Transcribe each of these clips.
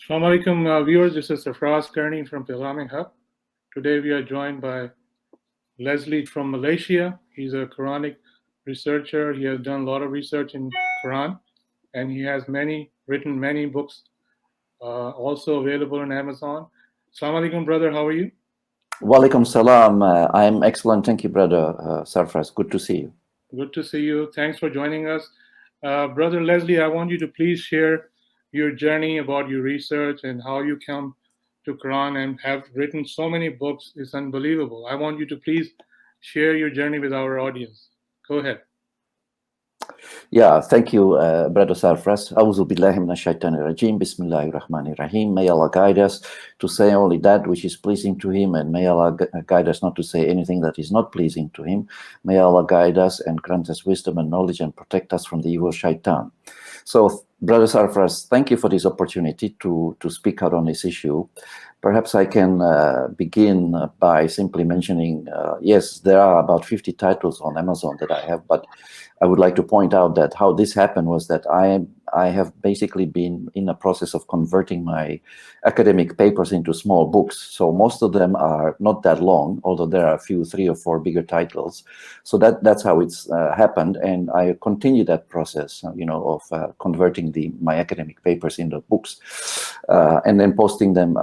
Assalamu alaikum viewers, this is Sarfraz Karni from Pegham-e-Haqq. Today we are joined by Leslie from Malaysia. He's a Quranic researcher. He has done a lot of research in Quran and he has written many books also available on Amazon. Assalamu alaikum brother, how are you? Walaikum salam. I'm excellent. Thank you, brother Sarfraz. Good to see you. Good to see you. Thanks for joining us. Brother Leslie, I want you to please share your journey about your research and how you come to Quran and have written so many books. It's unbelievable. I want you to please share your journey with our audience. Go ahead. Yeah, thank you, brother Sarfraz. A'udhu billahi minash shaitanir rajim. Bismillahir rahmanir rahim. May Allah guide us to say only that which is pleasing to Him, and may Allah guide us not to say anything that is not pleasing to Him. May Allah guide us and grant us wisdom and knowledge and protect us from the evil shaitan. So, brother Sarfraz, thank you for this opportunity to speak out on this issue. Perhaps I can begin by simply mentioning, yes, there are about 50 titles on Amazon that I have, but I would like to point out that how this happened was that I have basically been in a process of converting my academic papers into small books. So most of them are not that long, although there are a few, 3 or 4 bigger titles. So that's how it's happened. And I continue that process, of converting my academic papers into books and then posting them,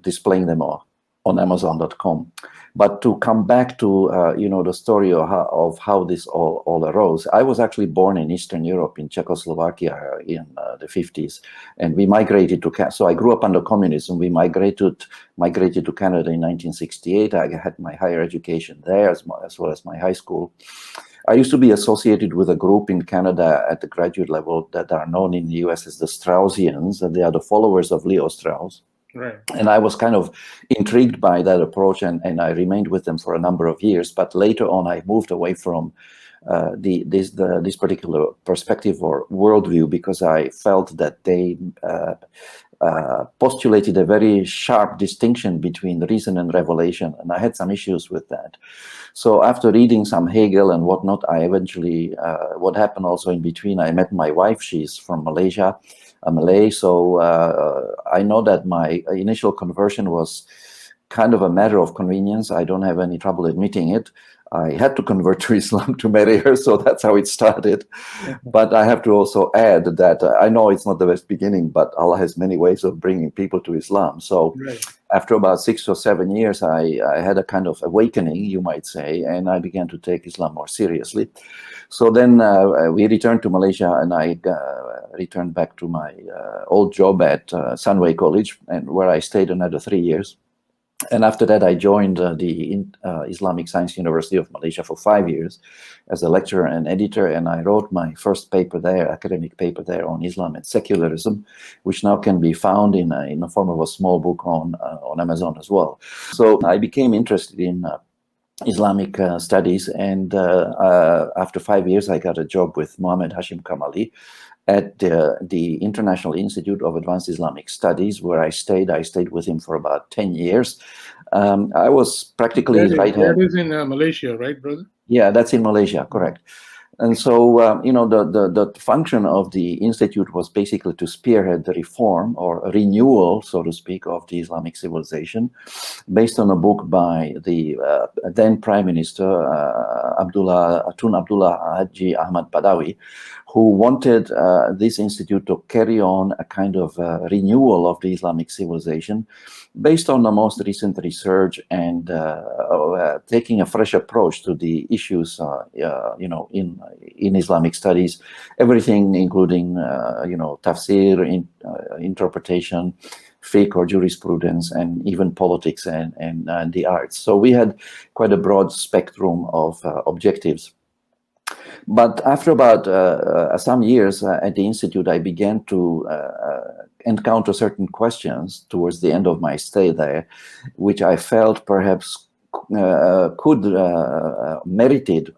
displaying them on Amazon.com. But to come back to, the story of how this all arose, I was actually born in Eastern Europe, in Czechoslovakia in the 50s. And we migrated so I grew up under communism. We migrated to Canada in 1968. I had my higher education there as well as my high school. I used to be associated with a group in Canada at the graduate level that are known in the US as the Straussians. They are the followers of Leo Strauss. Right. And I was kind of intrigued by that approach, and I remained with them for a number of years. But later on, I moved away from this particular perspective or worldview because I felt that they postulated a very sharp distinction between reason and revelation, and I had some issues with that. So after reading some Hegel and whatnot, I eventually, what happened also in between, I met my wife. She's from Malaysia, a Malay. So I know that my initial conversion was kind of a matter of convenience. I don't have any trouble admitting it. I had to convert to Islam to marry her, so that's how it started. But I have to also add that I know it's not the best beginning, but Allah has many ways of bringing people to Islam. So after about 6 or 7 years, I had a kind of awakening, you might say, and I began to take Islam more seriously. So then we returned to Malaysia, and I returned back to my old job at Sunway College, and where I stayed another 3 years. And after that, I joined the Islamic Science University of Malaysia for 5 years as a lecturer and editor. And I wrote my first paper there, academic paper there, on Islam and secularism, which now can be found in the form of a small book on Amazon as well. So I became interested in Islamic studies. And after 5 years, I got a job with Muhammad Hashim Kamali at the International Institute of Advanced Islamic Studies, where I stayed. I stayed with him for about 10 years. I was practically right-hand. That is in Malaysia, right, brother? Yeah, that's in Malaysia, correct. And so, the function of the institute was basically to spearhead the reform or renewal, so to speak, of the Islamic civilization, based on a book by the then Prime Minister Tun Abdullah Haji Ahmad Badawi, who wanted this institute to carry on a kind of renewal of the Islamic civilization based on the most recent research and taking a fresh approach to the issues, in Islamic studies, everything including, tafsir, interpretation, fiqh or jurisprudence, and even politics and the arts. So we had quite a broad spectrum of objectives. But after about some years at the Institute, I began to encounter certain questions towards the end of my stay there, which I felt perhaps could merited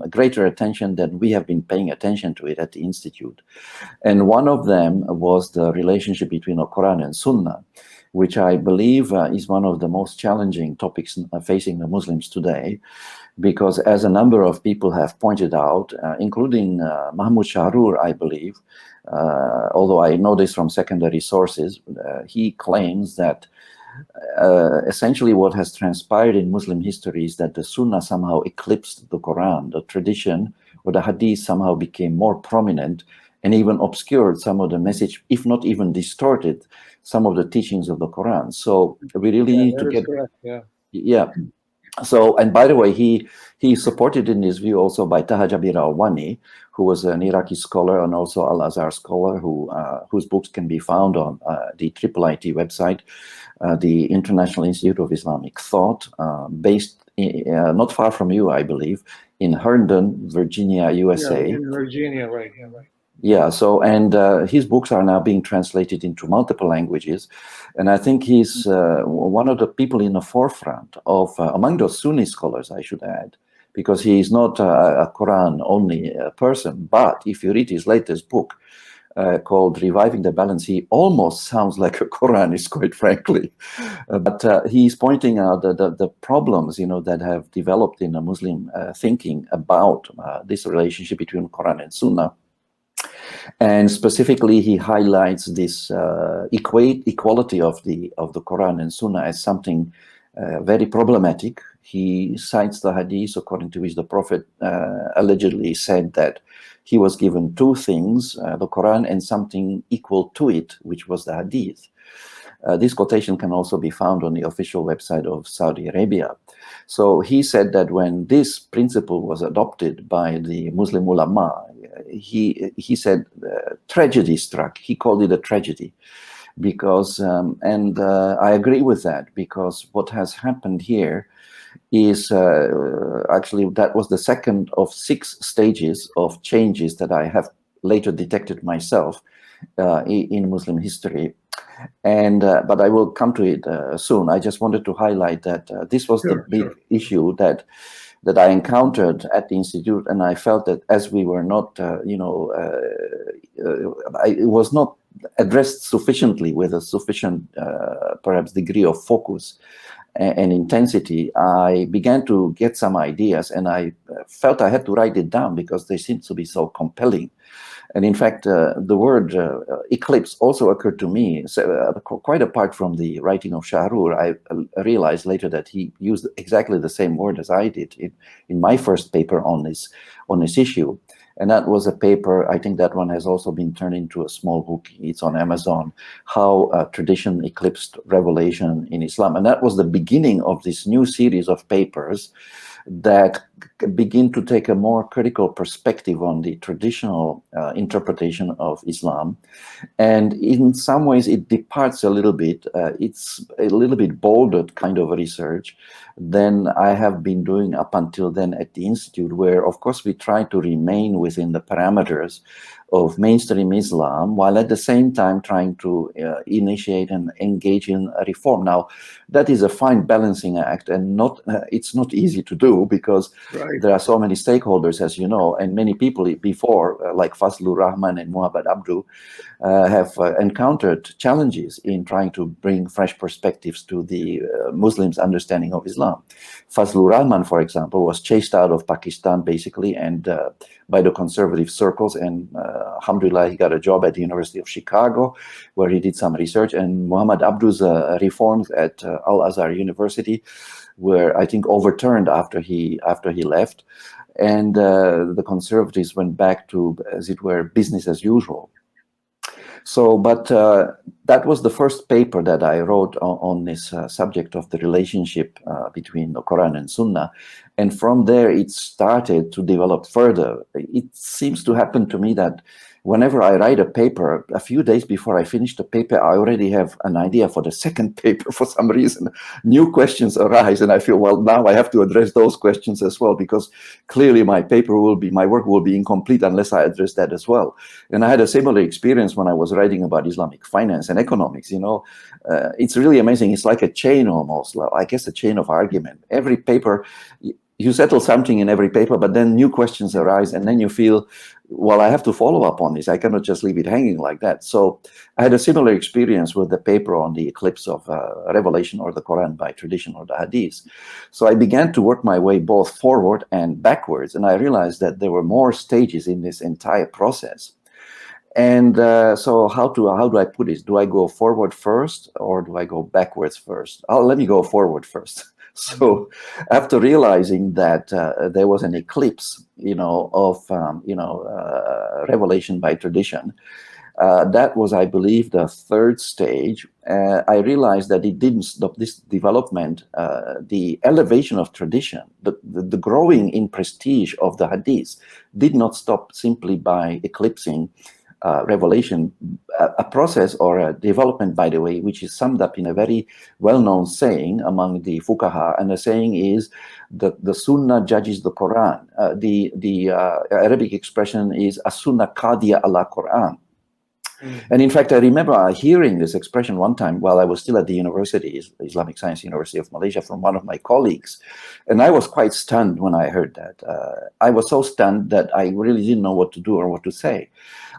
greater attention than we have been paying attention to it at the Institute. And one of them was the relationship between the Quran and Sunnah, which I believe is one of the most challenging topics facing the Muslims today, because as a number of people have pointed out, including Mahmoud Shahrur, I believe, although I know this from secondary sources, he claims that essentially what has transpired in Muslim history is that the Sunnah somehow eclipsed the Quran. The tradition or the Hadith somehow became more prominent and even obscured some of the message, if not even distorted some of the teachings of the Quran. So we really need to get... Correct. Yeah. So, and by the way, he is supported in his view also by Taha Jabir al-Wani, who was an Iraqi scholar and also Al-Azhar scholar whose books can be found on the IIIT website, the International Institute of Islamic Thought, based not far from you, I believe, in Herndon, Virginia, USA. Yeah, in Virginia, right. Yeah, so, and his books are now being translated into multiple languages. And I think he's one of the people in the forefront of, among those Sunni scholars, I should add, because he is not a Quran-only person. But if you read his latest book called Reviving the Balance, he almost sounds like a Quranist, quite frankly. But he's pointing out the problems, that have developed in a Muslim thinking about this relationship between Quran and Sunnah. And specifically, he highlights this equality of the Quran and Sunnah as something very problematic. He cites the hadith according to which the Prophet allegedly said that he was given two things, the Quran and something equal to it, which was the hadith. This quotation can also be found on the official website of Saudi Arabia. So he said that when this principle was adopted by the Muslim ulama, he said tragedy struck. He called it a tragedy because, and I agree with that, because what has happened here is actually that was the second of 6 stages of changes that I have later detected myself in Muslim history. And but I will come to it soon. I just wanted to highlight that this was the big issue that I encountered at the institute, and I felt that as we were not, it was not addressed sufficiently with a sufficient, perhaps, degree of focus and intensity. I began to get some ideas, and I felt I had to write it down because they seemed to be so compelling. And in fact, the word eclipse also occurred to me. So, quite apart from the writing of Shahrur, I realized later that he used exactly the same word as I did in my first paper on this issue. And that was a paper, I think that one has also been turned into a small book. It's on Amazon, How Tradition Eclipsed Revelation in Islam. And that was the beginning of this new series of papers that begin to take a more critical perspective on the traditional interpretation of Islam. And in some ways it departs a little bit. It's a little bit bolder kind of research than I have been doing up until then at the Institute, where of course we try to remain within the parameters of mainstream Islam, while at the same time trying to initiate and engage in a reform. Now, that is a fine balancing act, and it's not easy to do, because there are so many stakeholders, as you know, and many people before, like Fazlur Rahman and Muhammad Abdu, have encountered challenges in trying to bring fresh perspectives to the Muslims' understanding of Islam. Fazlur Rahman, for example, was chased out of Pakistan, basically, and by the conservative circles, and alhamdulillah, he got a job at the University of Chicago, where he did some research. And Muhammad Abdu's reforms at Al-Azhar University were, I think, overturned after he left, and the conservatives went back to, as it were, business as usual. So, but that was the first paper that I wrote on this subject of the relationship between the Quran and Sunnah. And from there, it started to develop further. It seems to happen to me that whenever I write a paper, a few days before I finish the paper, I already have an idea for the second paper. For some reason, new questions arise, and I feel, well, now I have to address those questions as well, because clearly my work will be incomplete unless I address that as well. And I had a similar experience when I was writing about Islamic finance and economics. It's really amazing. It's like a chain almost, I guess a chain of argument. Every paper, you settle something in every paper, but then new questions arise, and then you feel, well, I have to follow up on this. I cannot just leave it hanging like that. So I had a similar experience with the paper on the eclipse of revelation or the Quran by tradition or the Hadith. So I began to work my way both forward and backwards, and I realized that there were more stages in this entire process. And so how do I put this? Do I go forward first or do I go backwards first? Let me go forward first. So after realizing that there was an eclipse, of revelation by tradition, that was, I believe, the third stage. I realized that it didn't stop this development, the elevation of tradition, the growing in prestige of the hadith did not stop simply by eclipsing revelation, a process or a development, by the way, which is summed up in a very well-known saying among the fuqaha, and the saying is that the Sunnah judges the Quran. The Arabic expression is as-Sunnah qadiya ala Quran. And in fact, I remember hearing this expression one time while I was still at the university, Islamic Science University of Malaysia, from one of my colleagues. And I was quite stunned when I heard that. I was so stunned that I really didn't know what to do or what to say.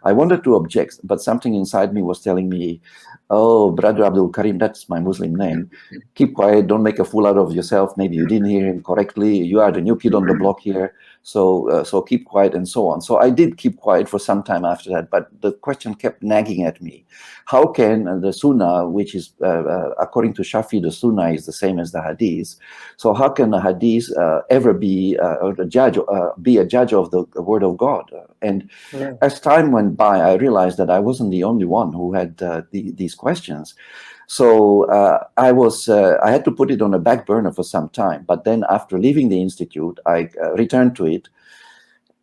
I wanted to object, but something inside me was telling me, oh, Brother Abdul Karim, that's my Muslim name. Keep quiet, don't make a fool out of yourself. Maybe you didn't hear him correctly. You are the new kid on the block here. So keep quiet and so on. So I did keep quiet for some time after that, but the question kept nagging at me. How can the Sunnah, which is, according to Shafi, the Sunnah is the same as the Hadith. So how can the Hadith ever be a judge of the Word of God? And as time went by, I realized that I wasn't the only one who had these questions. So I had to put it on a back burner for some time. But then after leaving the institute, I returned to it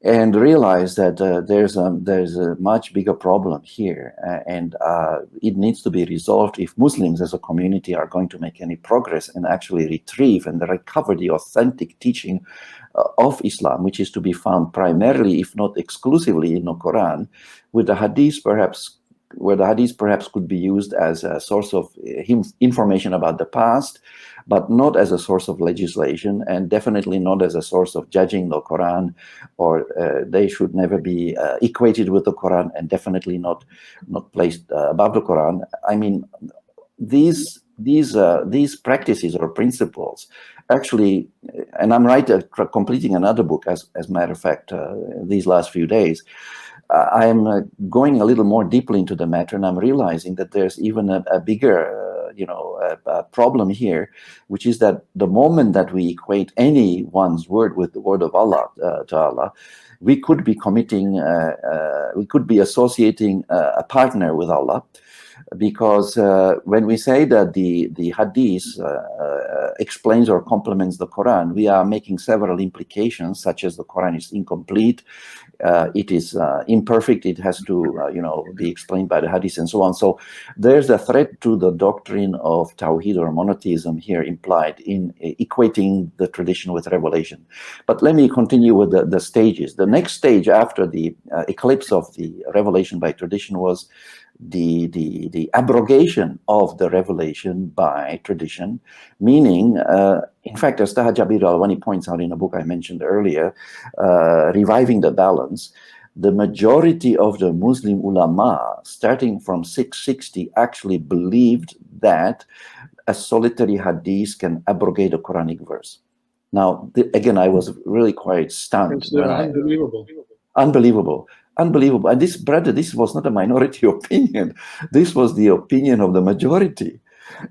and realized that there's a much bigger problem here, and it needs to be resolved if Muslims as a community are going to make any progress and actually retrieve and recover the authentic teaching of Islam, which is to be found primarily, if not exclusively, in the Quran, with the Hadith perhaps, where the Hadith perhaps could be used as a source of information about the past, but not as a source of legislation, and definitely not as a source of judging the Quran, or they should never be equated with the Quran, and definitely not placed above the Quran. I mean, these practices or principles actually, and I'm completing another book, as a matter of fact, these last few days. I'm going a little more deeply into the matter, and I'm realizing that there's even a bigger problem here, which is that the moment that we equate anyone's word with the word of Allah, Ta'ala, we could be committing, we could be associating a partner with Allah, because when we say that the Hadith explains or complements the Quran, we are making several implications, such as the Quran is incomplete, it is imperfect, it has to be explained by the Hadith, and so on. So there's a threat to the doctrine of Tawheed or monotheism here implied in equating the tradition with revelation. But let me continue with the stages. The next stage after the eclipse of the revelation by tradition was the abrogation of the revelation by tradition, meaning, in fact, as Taha Jabir Alwani points out in a book I mentioned earlier, Reviving the Balance, the majority of the Muslim ulama, starting from 660, actually believed that a solitary hadith can abrogate a Quranic verse. Now, again, I was really quite stunned. It's unbelievable. Unbelievable. And this, brother, this was not a minority opinion. This was the opinion of the majority.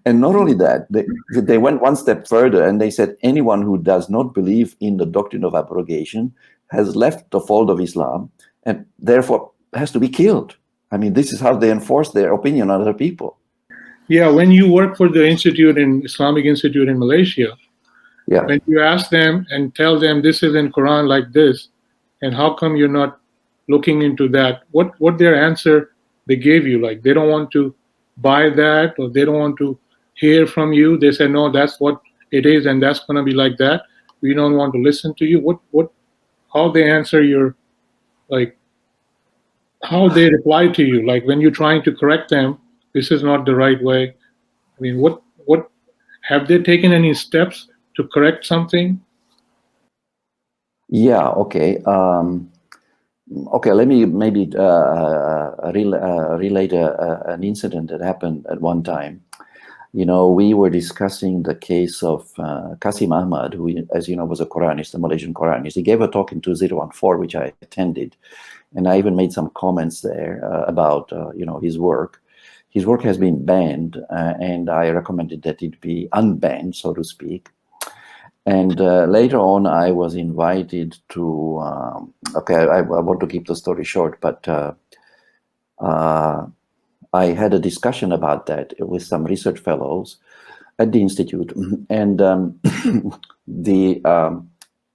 And not only that, they went one step further, and they said anyone who does not believe in the doctrine of abrogation has left the fold of Islam and therefore has to be killed. I mean, this is how they enforce their opinion on other people. Yeah, when you work for the Islamic Institute in Malaysia, when you ask them and tell them this is in Quran like this, and how come you're not looking into that, what their answer they gave you, like they don't want to buy that, or they don't want to hear from you. They say, no, that's what it is, and that's going to be like that. We don't want to listen to you. How they answer your, like, how they reply to you, like when you're trying to correct them, this is not the right way. I mean, what have they taken any steps to correct something? Yeah, okay. Okay, let me maybe relate an incident that happened at one time. we were discussing the case of Qasim Ahmad, who, as you know, was a Quranist, a Malaysian Quranist. He gave a talk in 2014, which I attended, and I even made some comments there about, his work. His work has been banned, and I recommended that it be unbanned, so to speak. And later on, I was invited to, I want to keep the story short, but I had a discussion about that with some research fellows at the Institute. And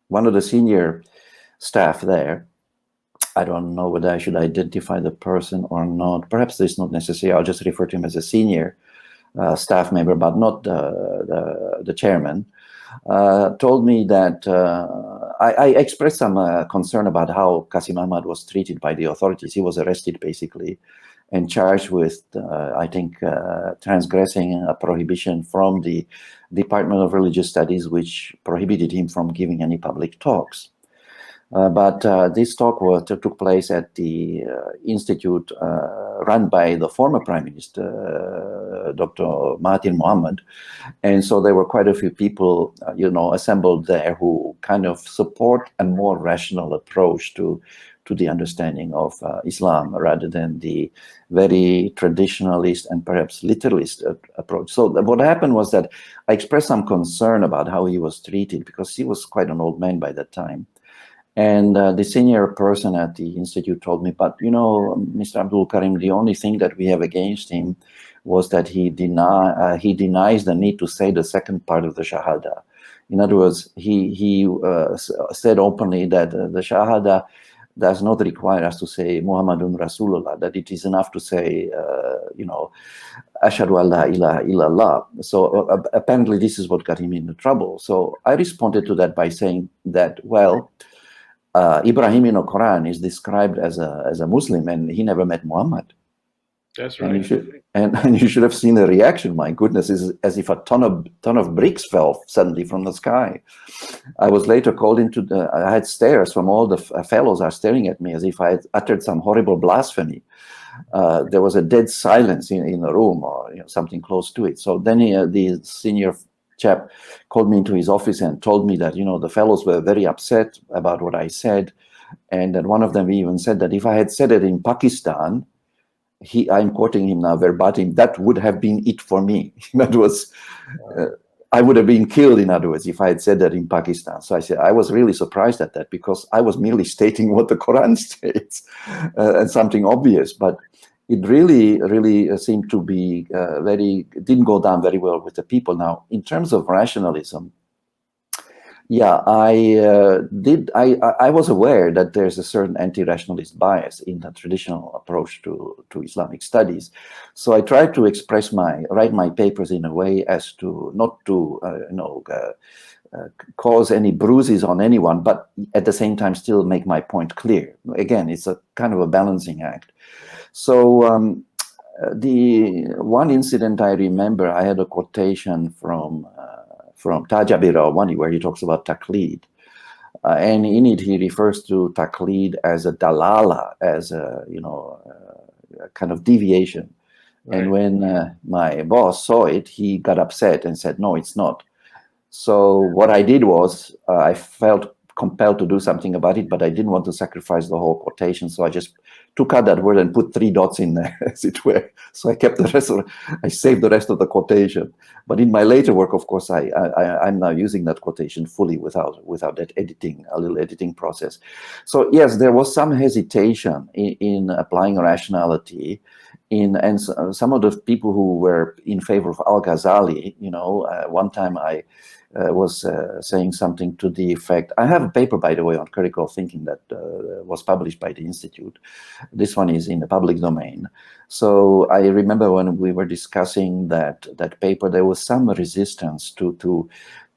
one of the senior staff there, I don't know whether I should identify the person or not. Perhaps it's not necessary. I'll just refer to him as a senior staff member, but not the chairman. Told me that I expressed some concern about how Qasim Ahmad was treated by the authorities. He was arrested, basically, and charged with, I think, transgressing a prohibition from the Department of Religious Studies, which prohibited him from giving any public talks. But this talk took place at the institute run by the former Prime Minister, Dr. Mahathir Mohamad. And so there were quite a few people, assembled there who kind of support a more rational approach to the understanding of Islam rather than the very traditionalist and perhaps literalist approach. So what happened was that I expressed some concern about how he was treated, because he was quite an old man by that time. And the senior person at the institute told me, but Mr. Abdul Karim, the only thing that we have against him was that he denies the need to say the second part of the Shahada. In other words, he said openly that the Shahada does not require us to say Muhammadun Rasulullah, that it is enough to say, Ashhadu an la ilaha illallah. So apparently this is what got him into trouble. So I responded to that by saying that, well, Ibrahim in the Quran is described as a Muslim, and he never met Muhammad. That's right. And you should have seen the reaction. My goodness, is as if a ton of bricks fell suddenly from the sky. I was later called into I had stares from all the fellows are staring at me as if I had uttered some horrible blasphemy. There was a dead silence in the room, or something close to it. So then the senior chap called me into his office and told me that the fellows were very upset about what I said, and that one of them even said that if I had said it in Pakistan, I'm quoting him now verbatim, that would have been it for me. That was I would have been killed, in other words, if I had said that in Pakistan. So I said I was really surprised at that, because I was merely stating what the Quran states, and something obvious, but it really seemed to be didn't go down very well with the people. Now, in terms of rationalism, yeah, I was aware that there's a certain anti-rationalist bias in the traditional approach to Islamic studies. So I tried to write my papers in a way as to not to, cause any bruises on anyone, but at the same time still make my point clear. Again, it's a kind of a balancing act. So the one incident I remember, I had a quotation from Tajabir Rawani where he talks about taqleed. And in it, he refers to taqleed as a dalala, as a kind of deviation. Right. And when my boss saw it, he got upset and said, no, it's not. So what I did was I felt compelled to do something about it, but I didn't want to sacrifice the whole quotation. So I just took out that word and put 3 dots in there, as it were. So I kept the rest I saved the rest of the quotation. But in my later work, of course, I'm now using that quotation fully without that a little editing process. So yes, there was some hesitation in applying rationality and some of the people who were in favor of Al-Ghazali, one time I was saying something to the effect. I have a paper, by the way, on critical thinking that was published by the Institute. This one is in the public domain. So I remember when we were discussing that paper, there was some resistance to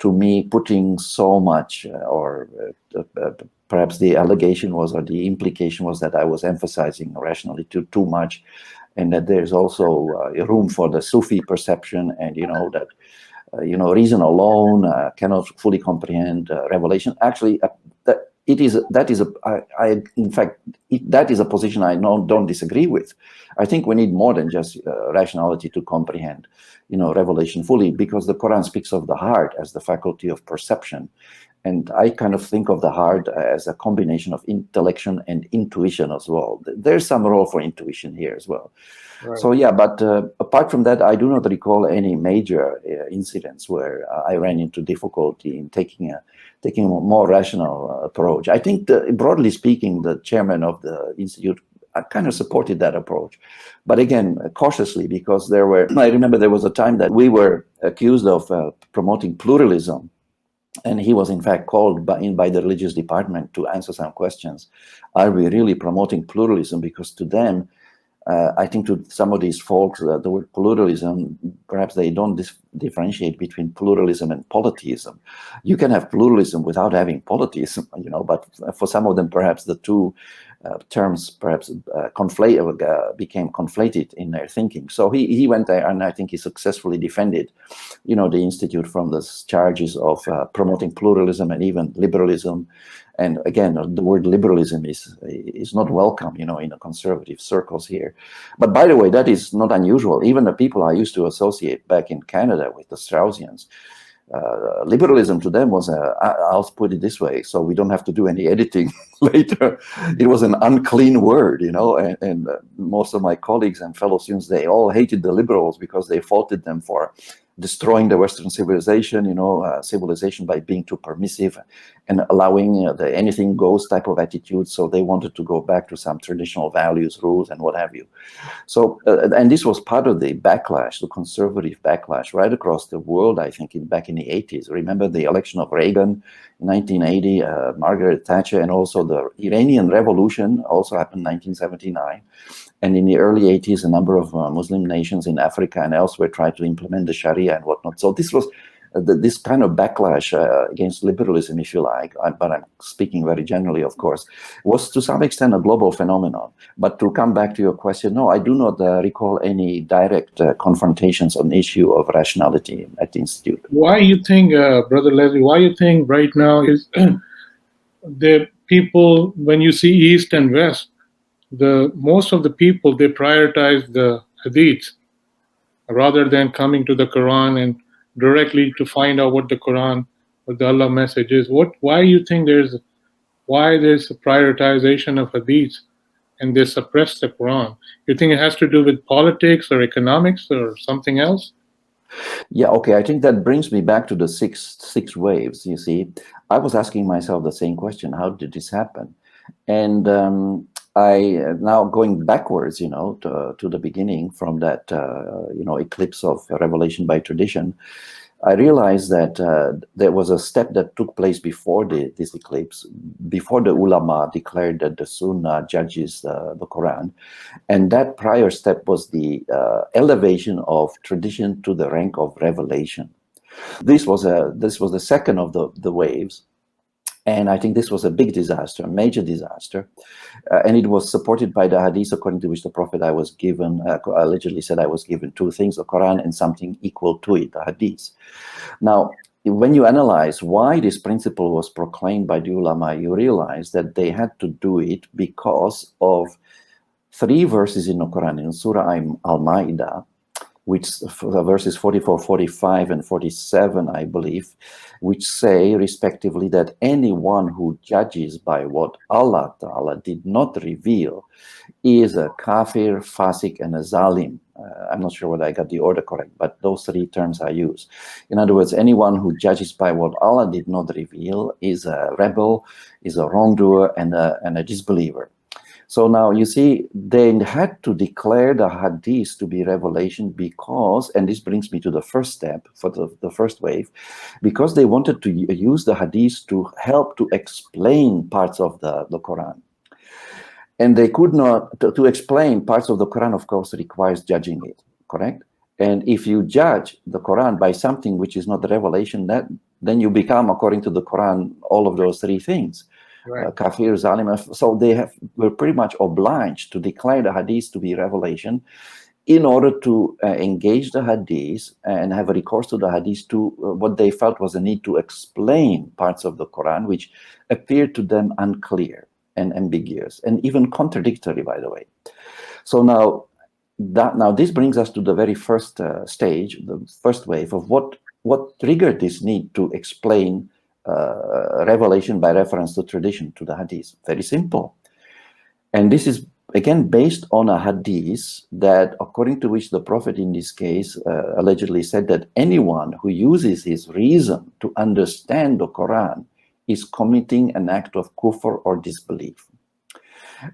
me putting so much, or perhaps the allegation was, or the implication was, that I was emphasizing rationality too much, and that there's also room for the Sufi perception, and that reason alone cannot fully comprehend revelation. Actually, that is a position I don't disagree with. I think we need more than just rationality to comprehend. revelation fully, because the Quran speaks of the heart as the faculty of perception. And I kind of think of the heart as a combination of intellection and intuition as well. There's some role for intuition here as well. Right. So yeah, but apart from that, I do not recall any major incidents where I ran into difficulty in taking a more rational approach. I think, broadly speaking, the chairman of the institute kind of supported that approach, but again, cautiously, because I remember there was a time that we were accused of promoting pluralism. And he was in fact called by the religious department to answer some questions. Are we really promoting pluralism? Because to them, I think to some of these folks, the word pluralism, perhaps they don't differentiate between pluralism and polytheism. You can have pluralism without having polytheism, but for some of them, perhaps the two terms perhaps became conflated in their thinking. So he went there, and I think he successfully defended, the institute from the charges of promoting pluralism and even liberalism. And again, the word liberalism is not welcome, in the conservative circles here. But by the way, that is not unusual. Even the people I used to associate back in Canada with the Straussians, liberalism to them was I'll put it this way, so we don't have to do any editing later. It was an unclean word, and most of my colleagues and fellow students, they all hated the liberals because they faulted them for destroying the Western civilization, civilization by being too permissive and allowing the anything goes type of attitude. So they wanted to go back to some traditional values, rules, and what have you. So, and this was part of the backlash, the conservative backlash right across the world, I think, back in the 80s. Remember the election of Reagan in 1980, Margaret Thatcher, and also the Iranian Revolution also happened in 1979. And in the early 80s, a number of Muslim nations in Africa and elsewhere tried to implement the Sharia and whatnot. So this was this kind of backlash against liberalism, if you like, but I'm speaking very generally, of course, was to some extent a global phenomenon. But to come back to your question, no, I do not recall any direct confrontations on the issue of rationality at the Institute. Why you think, Brother Leslie, why you think right now is the people, when you see East and West, most of the people, they prioritize the Hadith rather than coming to the Quran and directly to find out what the Quran, what the Allah message is. Why you think there's a prioritization of Hadith and they suppress the Quran? You think it has to do with politics or economics or something else? Yeah, okay. I think that brings me back to the six waves. You see, I was asking myself the same question: how did this happen? And I now going backwards, to the beginning from that, eclipse of revelation by tradition. I realized that there was a step that took place before this eclipse, before the ulama declared that the Sunnah judges the Quran. And that prior step was the elevation of tradition to the rank of revelation. This was the second of the waves. And I think this was a big disaster, a major disaster. And it was supported by the hadith, according to which the Prophet I was given, allegedly said I was given two things, the Quran and something equal to it, the hadith. Now, when you analyze why this principle was proclaimed by the ulama, you realize that they had to do it because of three verses in the Quran, in Surah Al-Ma'idah, which verses 44, 45, and 47, I believe, which say, respectively, that anyone who judges by what Allah Ta'ala did not reveal is a kafir, fasik, and a zalim. I'm not sure whether I got the order correct, but those three terms are used. In other words, anyone who judges by what Allah did not reveal is a rebel, is a wrongdoer, and a disbeliever. So now you see, they had to declare the hadith to be revelation because, and this brings me to the first step for the first wave, because they wanted to use the hadith to help to explain parts of the Quran. And they could not, to explain parts of the Quran, of course, requires judging it, correct? And if you judge the Quran by something which is not the revelation, then you become, according to the Quran, all of those three things. Right. Kafir, zalim. So they were pretty much obliged to declare the hadith to be revelation in order to engage the hadith and have a recourse to the hadith to what they felt was a need to explain parts of the Quran which appeared to them unclear and ambiguous and even contradictory, by the way. So now now this brings us to the very first stage, the first wave of what triggered this need to explain revelation by reference to tradition, to the hadith. Very simple. And this is, again, based on a hadith that, according to which the Prophet in this case allegedly said that anyone who uses his reason to understand the Quran is committing an act of kufr or disbelief.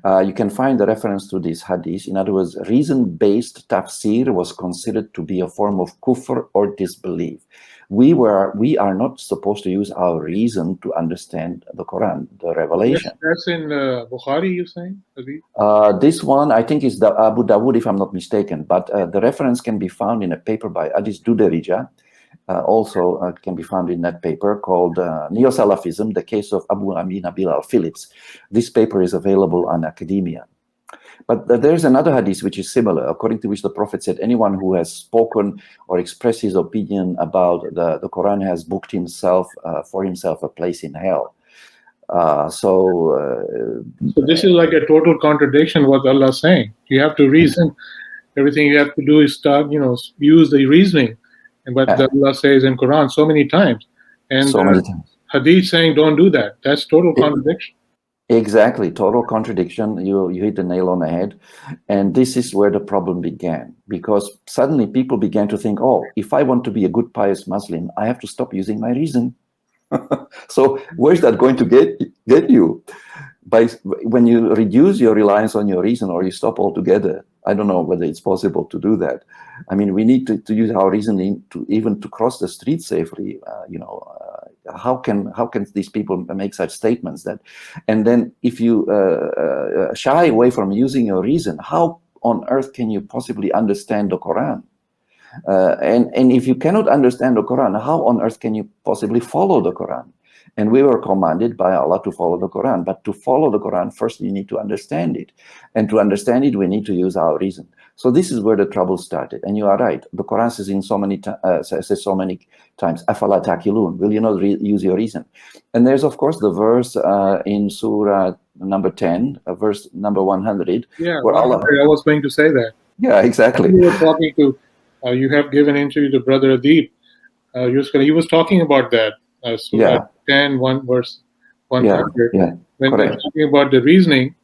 You can find the reference to this hadith. In other words, reason-based tafsir was considered to be a form of kufr or disbelief. We are not supposed to use our reason to understand the Quran, the revelation. That's in Bukhari, you're saying? This one, I think, is the Abu Dawood, if I'm not mistaken. But the reference can be found in a paper by Adis Duderija. Also can be found in that paper called Neo-Salafism, the Case of Abu Amin Abil al-Phillips. This paper is available on academia. But there's another hadith which is similar, according to which the Prophet said, anyone who has spoken or expressed his opinion about the Quran has booked himself for himself a place in hell. So this is like a total contradiction what Allah is saying. You have to reason. Everything you have to do is start, use the reasoning. And what Allah says in Quran so many times. And so many times. Hadith saying don't do that. That's total contradiction. Exactly, total contradiction. You hit the nail on the head. And this is where the problem began, because suddenly people began to think, oh, if I want to be a good, pious Muslim, I have to stop using my reason. So where's that going to get you? When you reduce your reliance on your reason, or you stop altogether. I don't know whether it's possible to do that. I mean, we need to use our reasoning to cross the street safely. How can these people make such statements that? And then if you shy away from using your reason, how on earth can you possibly understand the Quran? And if you cannot understand the Quran, how on earth can you possibly follow the Quran? And we were commanded by Allah to follow the Quran. But to follow the Quran, first you need to understand it. And to understand it, we need to use our reason. So this is where the trouble started. And you are right. The Quran says says so many times, "Afala taqilun," will you not use your reason? And there's, of course, the verse in Surah number 10, verse number 100. Yeah, where Allah, I was going to say that. Yeah, exactly. You were talking to, you have given interview to Brother Adib. He was talking about that. Surah 10, 1 verse 100. When they're talking about the reasoning,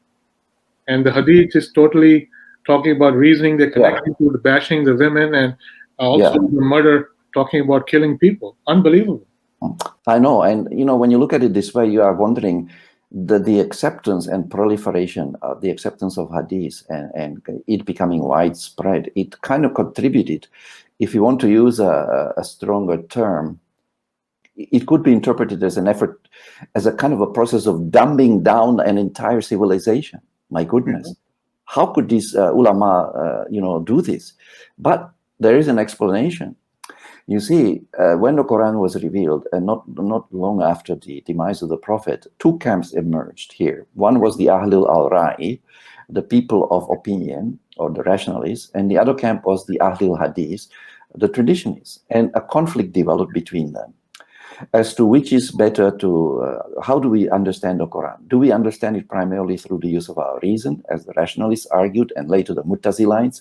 and the hadith is totally talking about reasoning, they're connecting to the bashing the women, and also the murder, talking about killing people. Unbelievable. I know. And, when you look at it this way, you are wondering the acceptance and proliferation, the acceptance of hadith and it becoming widespread. It kind of contributed, if you want to use a stronger term, it could be interpreted as an effort, as a kind of a process of dumbing down an entire civilization. My goodness, how could these ulama, do this? But there is an explanation. You see, when the Quran was revealed, and not long after the demise of the Prophet, two camps emerged here. One was the Ahlul al-Ra'i, the people of opinion, or the rationalists, and the other camp was the Ahlul Hadith, the traditionists, and a conflict developed between them as to which is better to, how do we understand the Quran? Do we understand it primarily through the use of our reason, as the rationalists argued, and later the Mu'tazilites,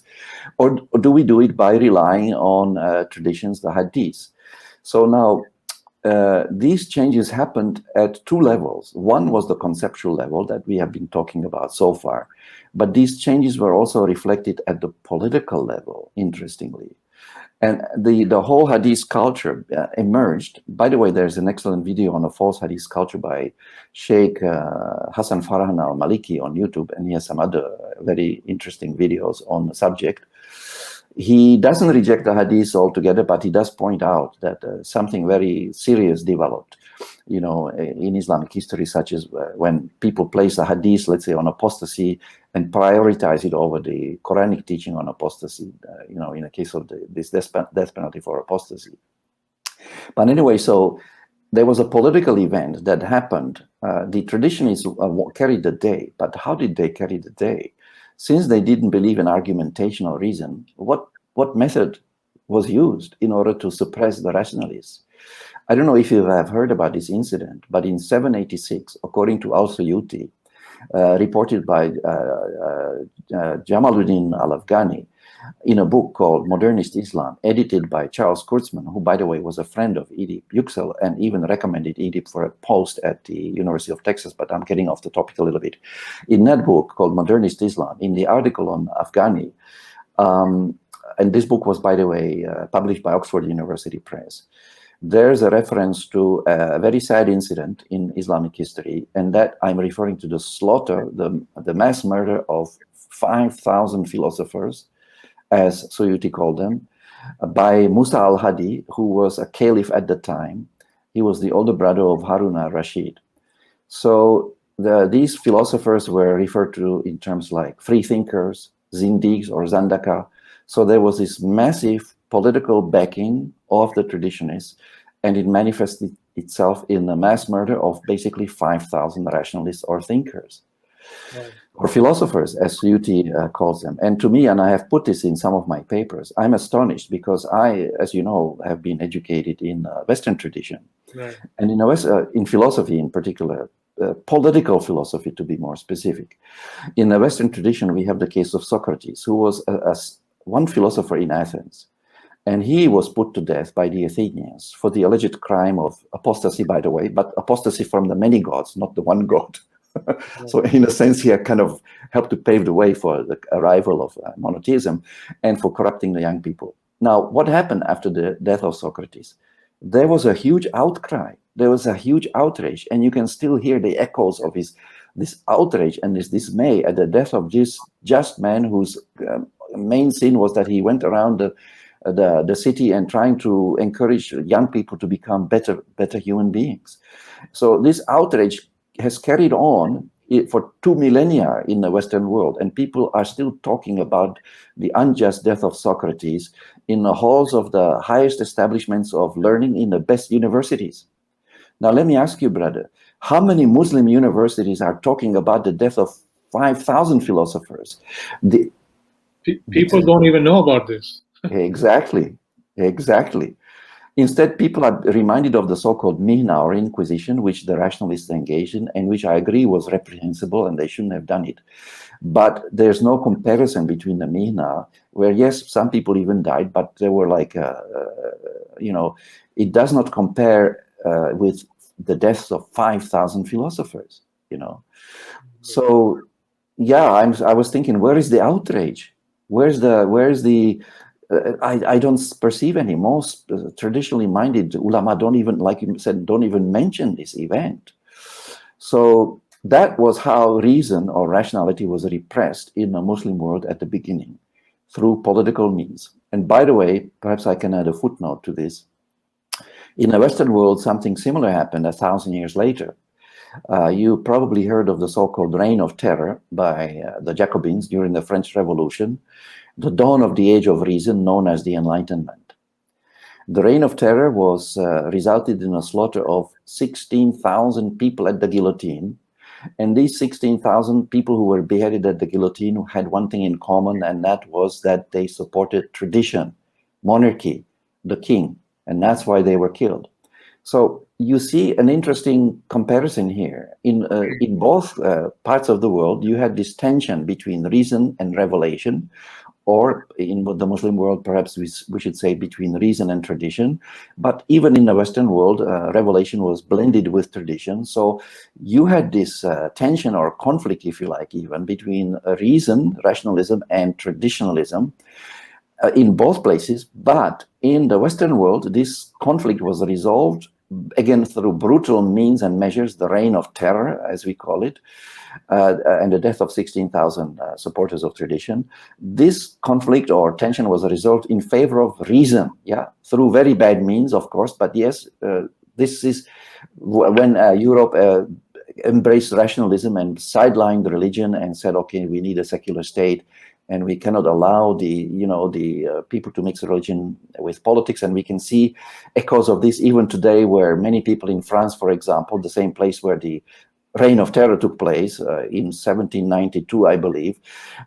or do we do it by relying on traditions, the Hadith? So now, these changes happened at two levels. One was the conceptual level that we have been talking about so far, but these changes were also reflected at the political level, interestingly. And the whole hadith culture emerged. By the way, there's an excellent video on a false hadith culture by Sheikh Hassan Farhan al-Maliki on YouTube, and he has some other very interesting videos on the subject. He doesn't reject the hadith altogether, but he does point out that something very serious developed, in Islamic history, such as when people place the hadith, let's say, on apostasy and prioritize it over the Quranic teaching on apostasy, in the case of this death penalty for apostasy. But anyway, so there was a political event that happened. The traditionists carried the day, but how did they carry the day? Since they didn't believe in argumentation or reason, what method was used in order to suppress the rationalists? I don't know if you have heard about this incident, but in 786, according to al-Suyuti, reported by Jamaluddin al-Afghani, in a book called Modernist Islam, edited by Charles Kurtzman, who, by the way, was a friend of Edip Yüksel and even recommended Edip for a post at the University of Texas, but I'm getting off the topic a little bit. In that book called Modernist Islam, in the article on Afghani, and this book was, by the way, published by Oxford University Press, there's a reference to a very sad incident in Islamic history, and that I'm referring to the slaughter, the mass murder of 5,000 philosophers, as Suyuti called them, by Musa al-Hadi, who was a caliph at the time. He was the older brother of Harun al-Rashid. So these philosophers were referred to in terms like free thinkers, zindigs or zandaka. So there was this massive political backing of the traditionists, and it manifested itself in the mass murder of basically 5,000 rationalists or thinkers. Right. Or philosophers, as Suyuti calls them. And to me, and I have put this in some of my papers, I'm astonished because I, as you know, have been educated in Western tradition. Right. And in philosophy in particular, political philosophy to be more specific. In the Western tradition, we have the case of Socrates, who was one philosopher in Athens. And he was put to death by the Athenians for the alleged crime of apostasy, by the way, but apostasy from the many gods, not the one god. So in a sense, he had kind of helped to pave the way for the arrival of monotheism and for corrupting the young people. Now, what happened after the death of Socrates? There was a huge outcry. There was a huge outrage, and you can still hear the echoes of this outrage and this dismay at the death of this just man whose main sin was that he went around the city and trying to encourage young people to become better human beings. So this outrage has carried on for 2 millennia in the Western world, and people are still talking about the unjust death of Socrates in the halls of the highest establishments of learning in the best universities. Now, let me ask you, brother, how many Muslim universities are talking about the death of 5,000 philosophers? People don't even know about this. Exactly. Instead, people are reminded of the so-called Mihna or Inquisition, which the rationalists engaged in, and which I agree was reprehensible and they shouldn't have done it. But there's no comparison between the Mihna, where yes, some people even died, but there were like, it does not compare with the deaths of 5,000 philosophers, So, yeah, I was thinking, where is the outrage? Where's the I don't perceive any. Most traditionally minded ulama don't even, like you said, don't even mention this event. So that was how reason or rationality was repressed in the Muslim world at the beginning, through political means. And by the way, perhaps I can add a footnote to this. In the Western world, something similar happened 1,000 years later. You probably heard of the so-called Reign of Terror by the Jacobins during the French Revolution, the dawn of the age of reason known as the Enlightenment. The Reign of Terror was resulted in a slaughter of 16,000 people at the guillotine. And these 16,000 people who were beheaded at the guillotine had one thing in common, and that was that they supported tradition, monarchy, the king, and that's why they were killed. So you see an interesting comparison here. In both parts of the world, you had this tension between reason and revelation, or in the Muslim world, perhaps we should say between reason and tradition. But even in the Western world, revelation was blended with tradition. So you had this tension or conflict, if you like, even between reason, rationalism, and traditionalism in both places. But in the Western world, this conflict was resolved, again, through brutal means and measures, the reign of terror, as we call it, and the death of 16,000 supporters of tradition. This conflict or tension was a result in favor of reason, through very bad means, of course. But yes, this is when Europe embraced rationalism and sidelined religion and said, okay, we need a secular state, and we cannot allow the people to mix religion with politics. And we can see echoes of this even today, where many people in France, for example, the same place where the reign of terror took place in 1792, I believe.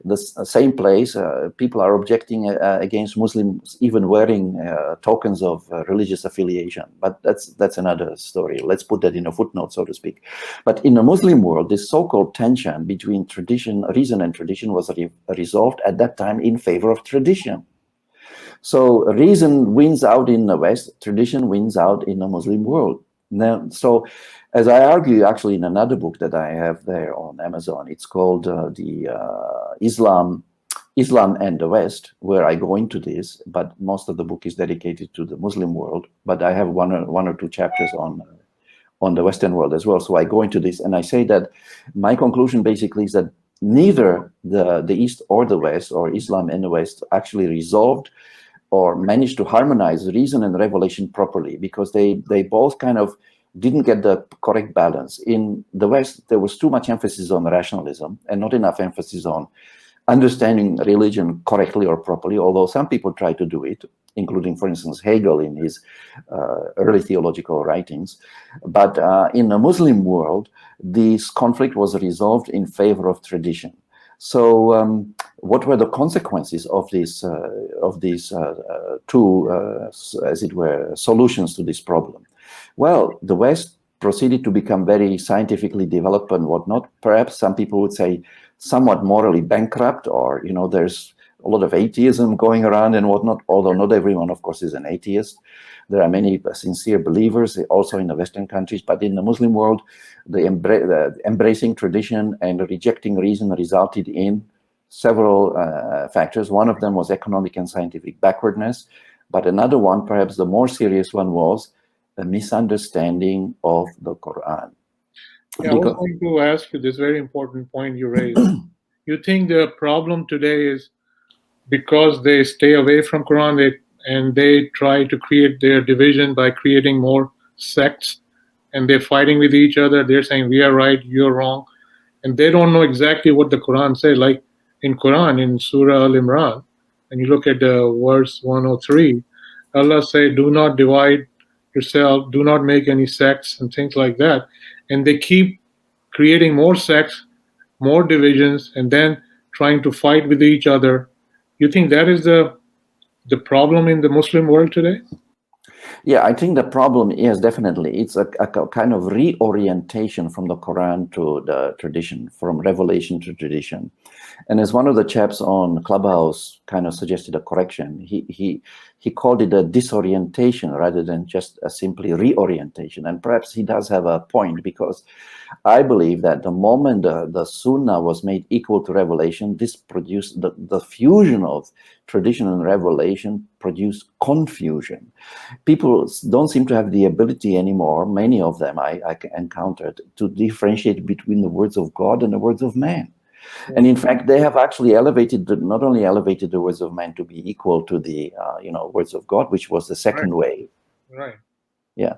The same place, people are objecting against Muslims even wearing tokens of religious affiliation. But that's another story. Let's put that in a footnote, so to speak. But in the Muslim world, this so-called tension between reason and tradition was resolved at that time in favor of tradition. So reason wins out in the West, tradition wins out in the Muslim world. Now, so as I argue actually in another book that I have there on Amazon, it's called Islam and the West, where I go into this, but most of the book is dedicated to the Muslim world. But I have one or two chapters on the Western world as well. So I go into this and I say that my conclusion basically is that neither the East or the West, or Islam and the West, actually resolved or managed to harmonize reason and revelation properly, because they both kind of didn't get the correct balance. In the West, there was too much emphasis on rationalism and not enough emphasis on understanding religion correctly or properly, although some people try to do it, including, for instance, Hegel in his early theological writings. But in the Muslim world, this conflict was resolved in favor of tradition. So what were the consequences of these two, as it were, solutions to this problem? Well, the West proceeded to become very scientifically developed and whatnot. Perhaps some people would say somewhat morally bankrupt, or, you know, there's a lot of atheism going around and whatnot, although not everyone, of course, is an atheist. There are many sincere believers also in the Western countries, but in the Muslim world, the embracing tradition and rejecting reason resulted in several factors. One of them was economic and scientific backwardness, but another one, perhaps the more serious one, was a misunderstanding of the Quran. Yeah, I was going to ask you this very important point you raised. You think the problem today is because they stay away from Quran and they try to create their division by creating more sects, and they're fighting with each other. They're saying we are right, you're wrong, and they don't know exactly what the Quran says. Like in Quran, in Surah Al-Imran, and you look at the verse 103, Allah say, do not divide yourself, do not make any sects and things like that. And they keep creating more sects, more divisions, and then trying to fight with each other. You think that is the problem in the Muslim world today? Yeah, I think the problem is definitely it's a kind of reorientation from the Quran to the tradition, from revelation to tradition. And as one of the chaps on Clubhouse kind of suggested a correction, he called it a disorientation rather than just a simply reorientation. And perhaps he does have a point, because I believe that the moment the Sunnah was made equal to revelation, this produced the fusion of tradition and revelation produced confusion. People don't seem to have the ability anymore, many of them I encountered, to differentiate between the words of God and the words of man. And in fact, they have actually not only elevated the words of man to be equal to the words of God, which was the second wave. Right. Yeah,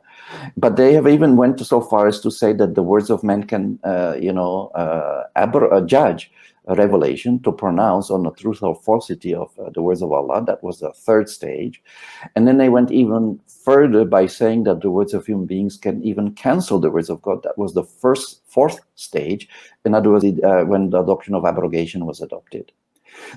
but they have even went so far as to say that the words of men can, judge a revelation, to pronounce on the truth or falsity of the words of Allah. That was the third stage. And then they went even further by saying that the words of human beings can even cancel the words of God. That was the fourth stage. In other words, when the doctrine of abrogation was adopted.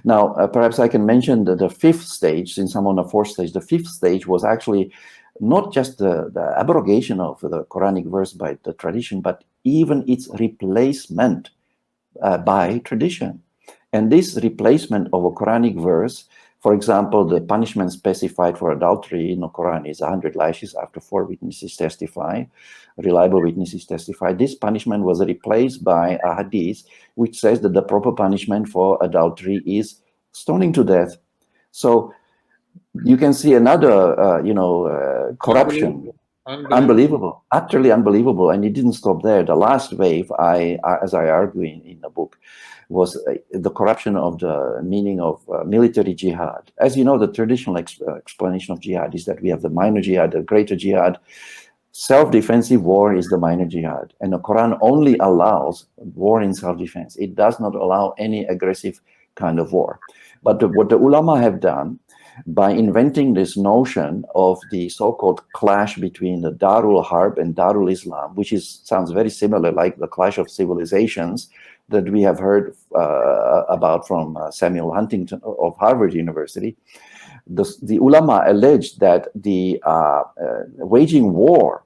Now, perhaps I can mention that the fifth stage, since I'm on the fourth stage, the fifth stage was actually not just the abrogation of the Quranic verse by the tradition, but even its replacement by tradition. And this replacement of a Quranic verse, for example, the punishment specified for adultery in the Quran is 100 lashes after 4 witnesses testify, reliable witnesses testify. This punishment was replaced by a hadith which says that the proper punishment for adultery is stoning to death. So you can see another, corruption. Unbelievable, utterly unbelievable. And it didn't stop there. The last wave, as I argue in the book, was the corruption of the meaning of military jihad. As you know, the traditional explanation of jihad is that we have the minor jihad, the greater jihad. Self-defensive war is the minor jihad. And the Quran only allows war in self-defense. It does not allow any aggressive kind of war. But what the ulama have done, by inventing this notion of the so-called clash between the Darul Harb and Darul Islam, which sounds very similar, like the clash of civilizations that we have heard about from Samuel Huntington of Harvard University. The ulama alleged that the waging war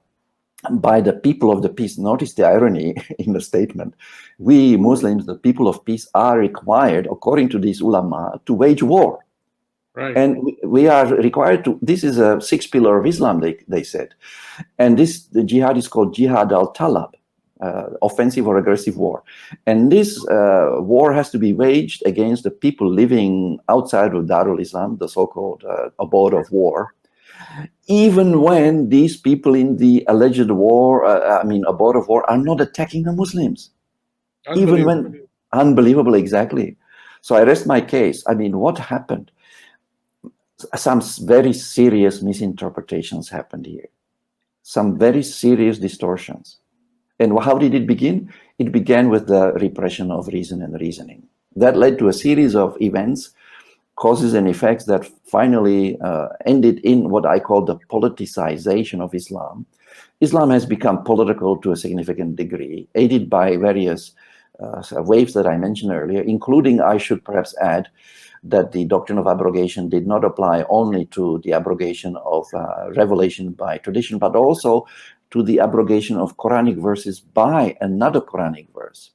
by the people of the peace, notice the irony in the statement, we Muslims, the people of peace, are required, according to these ulama, to wage war. Right. And we are required to, this is a sixth pillar of Islam, they said. And the jihad is called jihad al-talab, offensive or aggressive war. And this war has to be waged against the people living outside of Darul Islam, the so-called abode of war, even when these people in the alleged war, abode of war, are not attacking the Muslims. Even when, unbelievable, exactly. So I rest my case. I mean, what happened? Some very serious misinterpretations happened here. Some very serious distortions. And how did it begin? It began with the repression of reason and reasoning. That led to a series of events, causes and effects that finally ended in what I call the politicization of Islam. Islam has become political to a significant degree, aided by various waves that I mentioned earlier, including, I should perhaps add, that the doctrine of abrogation did not apply only to the abrogation of revelation by tradition, but also to the abrogation of Quranic verses by another Quranic verse.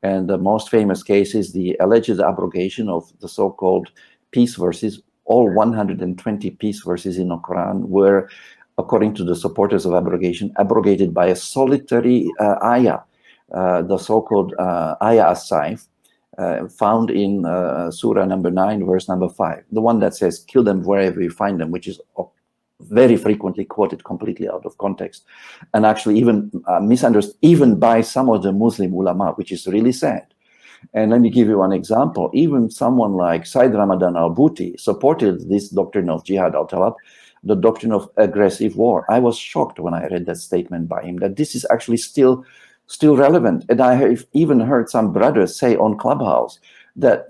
And the most famous case is the alleged abrogation of the so-called peace verses. All 120 peace verses in the Quran were, according to the supporters of abrogation, abrogated by a solitary ayah, the so-called ayah as-saif, found in Surah number 9, verse number 5, the one that says, kill them wherever you find them, which is very frequently quoted completely out of context, and actually even misunderstood even by some of the Muslim ulama, which is really sad. And let me give you one example. Even someone like Sayyid Ramadan al-Bouti supported this doctrine of jihad al-talab, the doctrine of aggressive war. I was shocked when I read that statement by him, that this is actually still relevant. And I have even heard some brothers say on Clubhouse that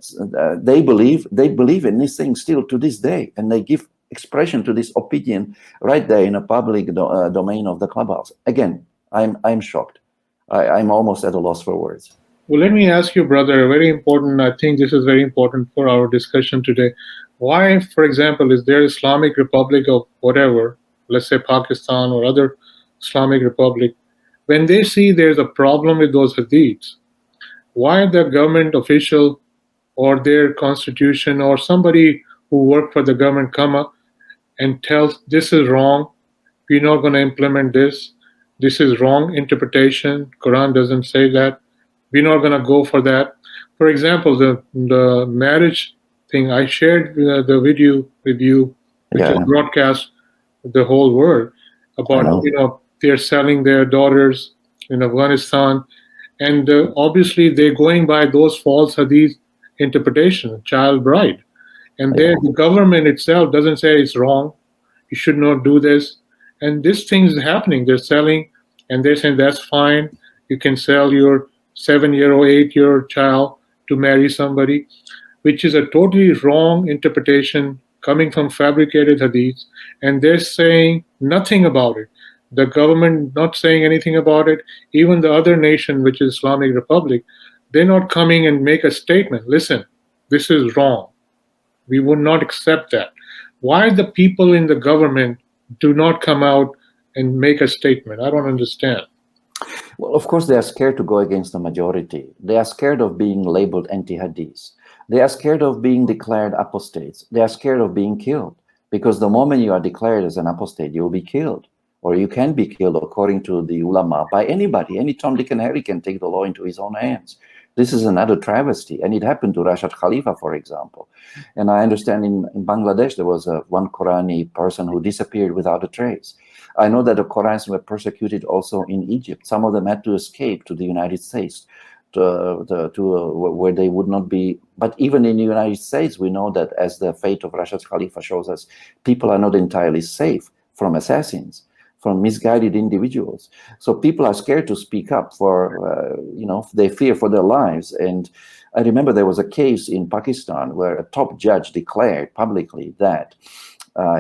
they believe in this thing still to this day, and they give expression to this opinion right there in a public domain of the Clubhouse. Again, I'm shocked. I'm almost at a loss for words. Well, let me ask you, brother, very important, I think this is very important for our discussion today. Why, for example, is there Islamic Republic of whatever, let's say Pakistan or other Islamic Republic, when they see there's a problem with those hadiths, why the government official or their constitution or somebody who worked for the government come up and tells this is wrong, we're not going to implement this is wrong interpretation, Quran doesn't say that, we're not going to go for that. For example, the marriage thing, I shared the video with you, which is broadcast the whole world, about, they're selling their daughters in Afghanistan, and obviously they're going by those false hadith interpretation, child bride. And the government itself doesn't say it's wrong, you should not do this. And this thing is happening. They're selling, and they're saying that's fine. You can sell your 7-year-old, 8-year-old child to marry somebody, which is a totally wrong interpretation coming from fabricated hadiths. And they're saying nothing about it. The government not saying anything about it. Even the other nation, which is Islamic Republic, they're not coming and make a statement. Listen, this is wrong. We would not accept that. Why the people in the government do not come out and make a statement? I don't understand. Well, of course, they are scared to go against the majority. They are scared of being labeled anti-hadith. They are scared of being declared apostates. They are scared of being killed, because the moment you are declared as an apostate, you will be killed, or you can be killed, according to the ulama, by anybody. Any Tom, Dick, and Harry can take the law into his own hands. This is another travesty, and it happened to Rashad Khalifa, for example. And I understand in Bangladesh, there was one Qurani person who disappeared without a trace. I know that the Qurans were persecuted also in Egypt. Some of them had to escape to the United States, where they would not be. But even in the United States, we know that, as the fate of Rashad Khalifa shows us, people are not entirely safe from assassins, from misguided individuals. So people are scared to speak up for, they fear for their lives. And I remember there was a case in Pakistan where a top judge declared publicly that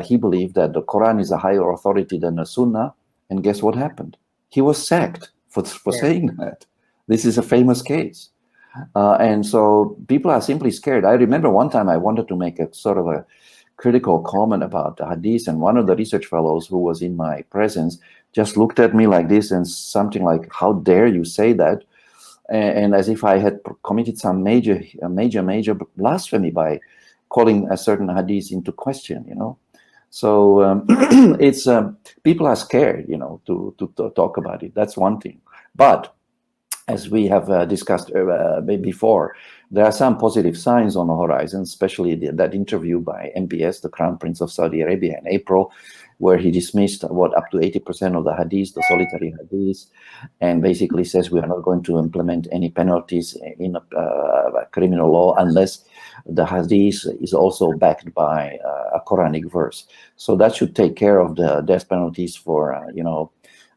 he believed that the Quran is a higher authority than the Sunnah. And guess what happened? He was sacked for saying that. This is a famous case. And so people are simply scared. I remember one time I wanted to make a sort of a critical comment about the hadith, and one of the research fellows who was in my presence just looked at me like this and something like, how dare you say that? And as if I had committed some major blasphemy by calling a certain hadith into question, you know. So it's people are scared, you know, to talk about it. That's one thing. But as we have discussed before, there are some positive signs on the horizon, especially that interview by MBS, the Crown Prince of Saudi Arabia, in April, where he dismissed up to 80% of the hadith, the solitary hadith, and basically says we are not going to implement any penalties in criminal law unless the hadith is also backed by a Quranic verse. So that should take care of the death penalties for, you know,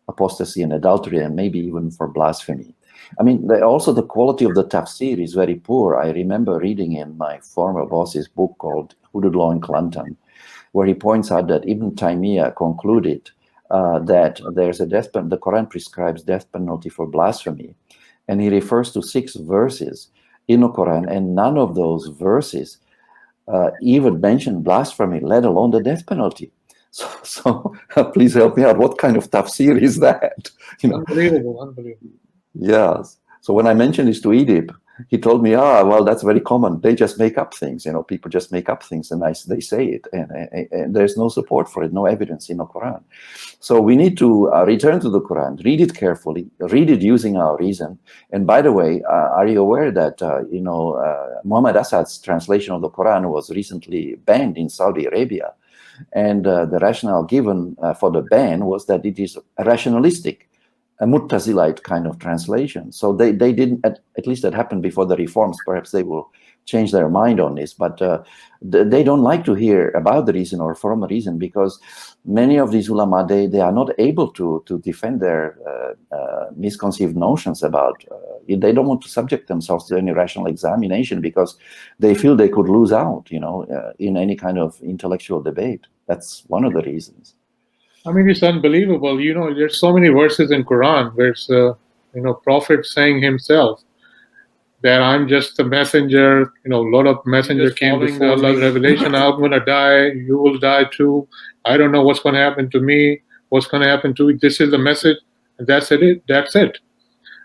apostasy and adultery, and maybe even for blasphemy. I mean, also the quality of the tafsir is very poor. I remember reading in my former boss's book called Hudud Law in Clanton, where he points out that Ibn Taymiyyah concluded that there's a death penalty. The Quran prescribes death penalty for blasphemy, and he refers to 6 verses in the Quran, and none of those verses even mention blasphemy, let alone the death penalty. So please help me out. What kind of tafsir is that? You know? Unbelievable. Yes. So when I mentioned this to Egypt, he told me, well, that's very common. They just make up things. You know, people just make up things, and they say it, and there's no support for it, no evidence in the Quran. So we need to return to the Quran, read it carefully, read it using our reason. And by the way, are you aware that you know, Muhammad Assad's translation of the Quran was recently banned in Saudi Arabia, and the rationale given for the ban was that it is rationalistic, a Mu'tazilite kind of translation. So they didn't, at least that happened before the reforms. Perhaps they will change their mind on this, but they don't like to hear about the reason or from a reason, because many of these ulama, they are not able to defend their misconceived notions about, they don't want to subject themselves to any rational examination because they feel they could lose out, you know, in any kind of intellectual debate. That's one of the reasons. I mean, it's unbelievable. You know, there's so many verses in Quran where it's, you know, Prophet saying himself that I'm just the messenger. You know, a lot of messengers came before Allah's revelation. I'm going to die. You will die too. I don't know what's going to happen to me. What's going to happen to you? This is the message. And that's it. That's it.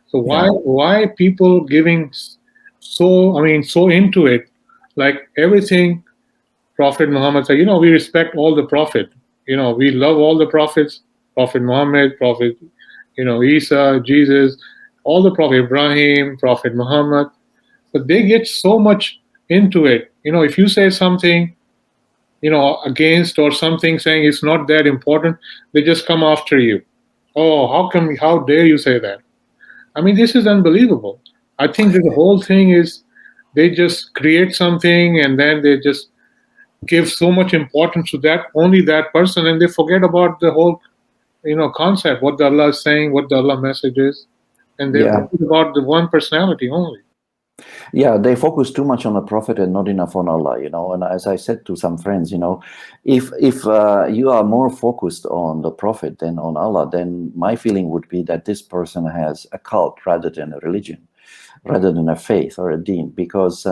So why people giving so into it, like everything Prophet Muhammad said, you know, we respect all the prophet. You know, we love all the prophets, Prophet Muhammad, Prophet, you know, Isa, Jesus, all the Prophet Ibrahim, Prophet Muhammad. But they get so much into it. You know, if you say something, you know, against or something saying it's not that important, they just come after you. Oh, how dare you say that? I mean, this is unbelievable. I think that the whole thing is they just create something and then they just give so much importance to that, only that person, and they forget about the whole, you know, concept, what the Allah is saying, what the Allah message is, and they focus about the one personality only. Yeah, they focus too much on the Prophet and not enough on Allah, you know. And as I said to some friends, you know, if you are more focused on the Prophet than on Allah, then my feeling would be that this person has a cult rather than a religion, rather than a faith or a deen, because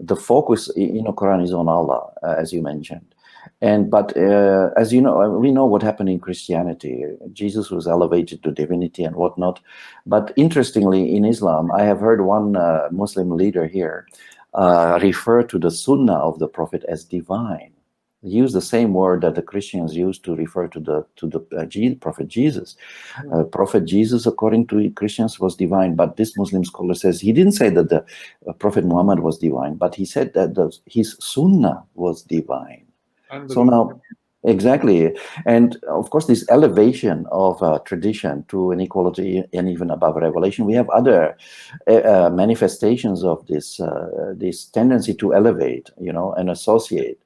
the focus in the Quran is on Allah, as you mentioned. But as you know, we know what happened in Christianity. Jesus was elevated to divinity and whatnot. But interestingly, in Islam, I have heard one Muslim leader here refer to the Sunnah of the Prophet as divine. They use the same word that the Christians use to refer to the Prophet Jesus. Prophet Jesus, according to Christians, was divine. But this Muslim scholar says he didn't say that the Prophet Muhammad was divine, but he said that his Sunnah was divine. So now, exactly. And of course, this elevation of tradition to an equality and even above revelation, we have other manifestations of this tendency to elevate, you know, and associate.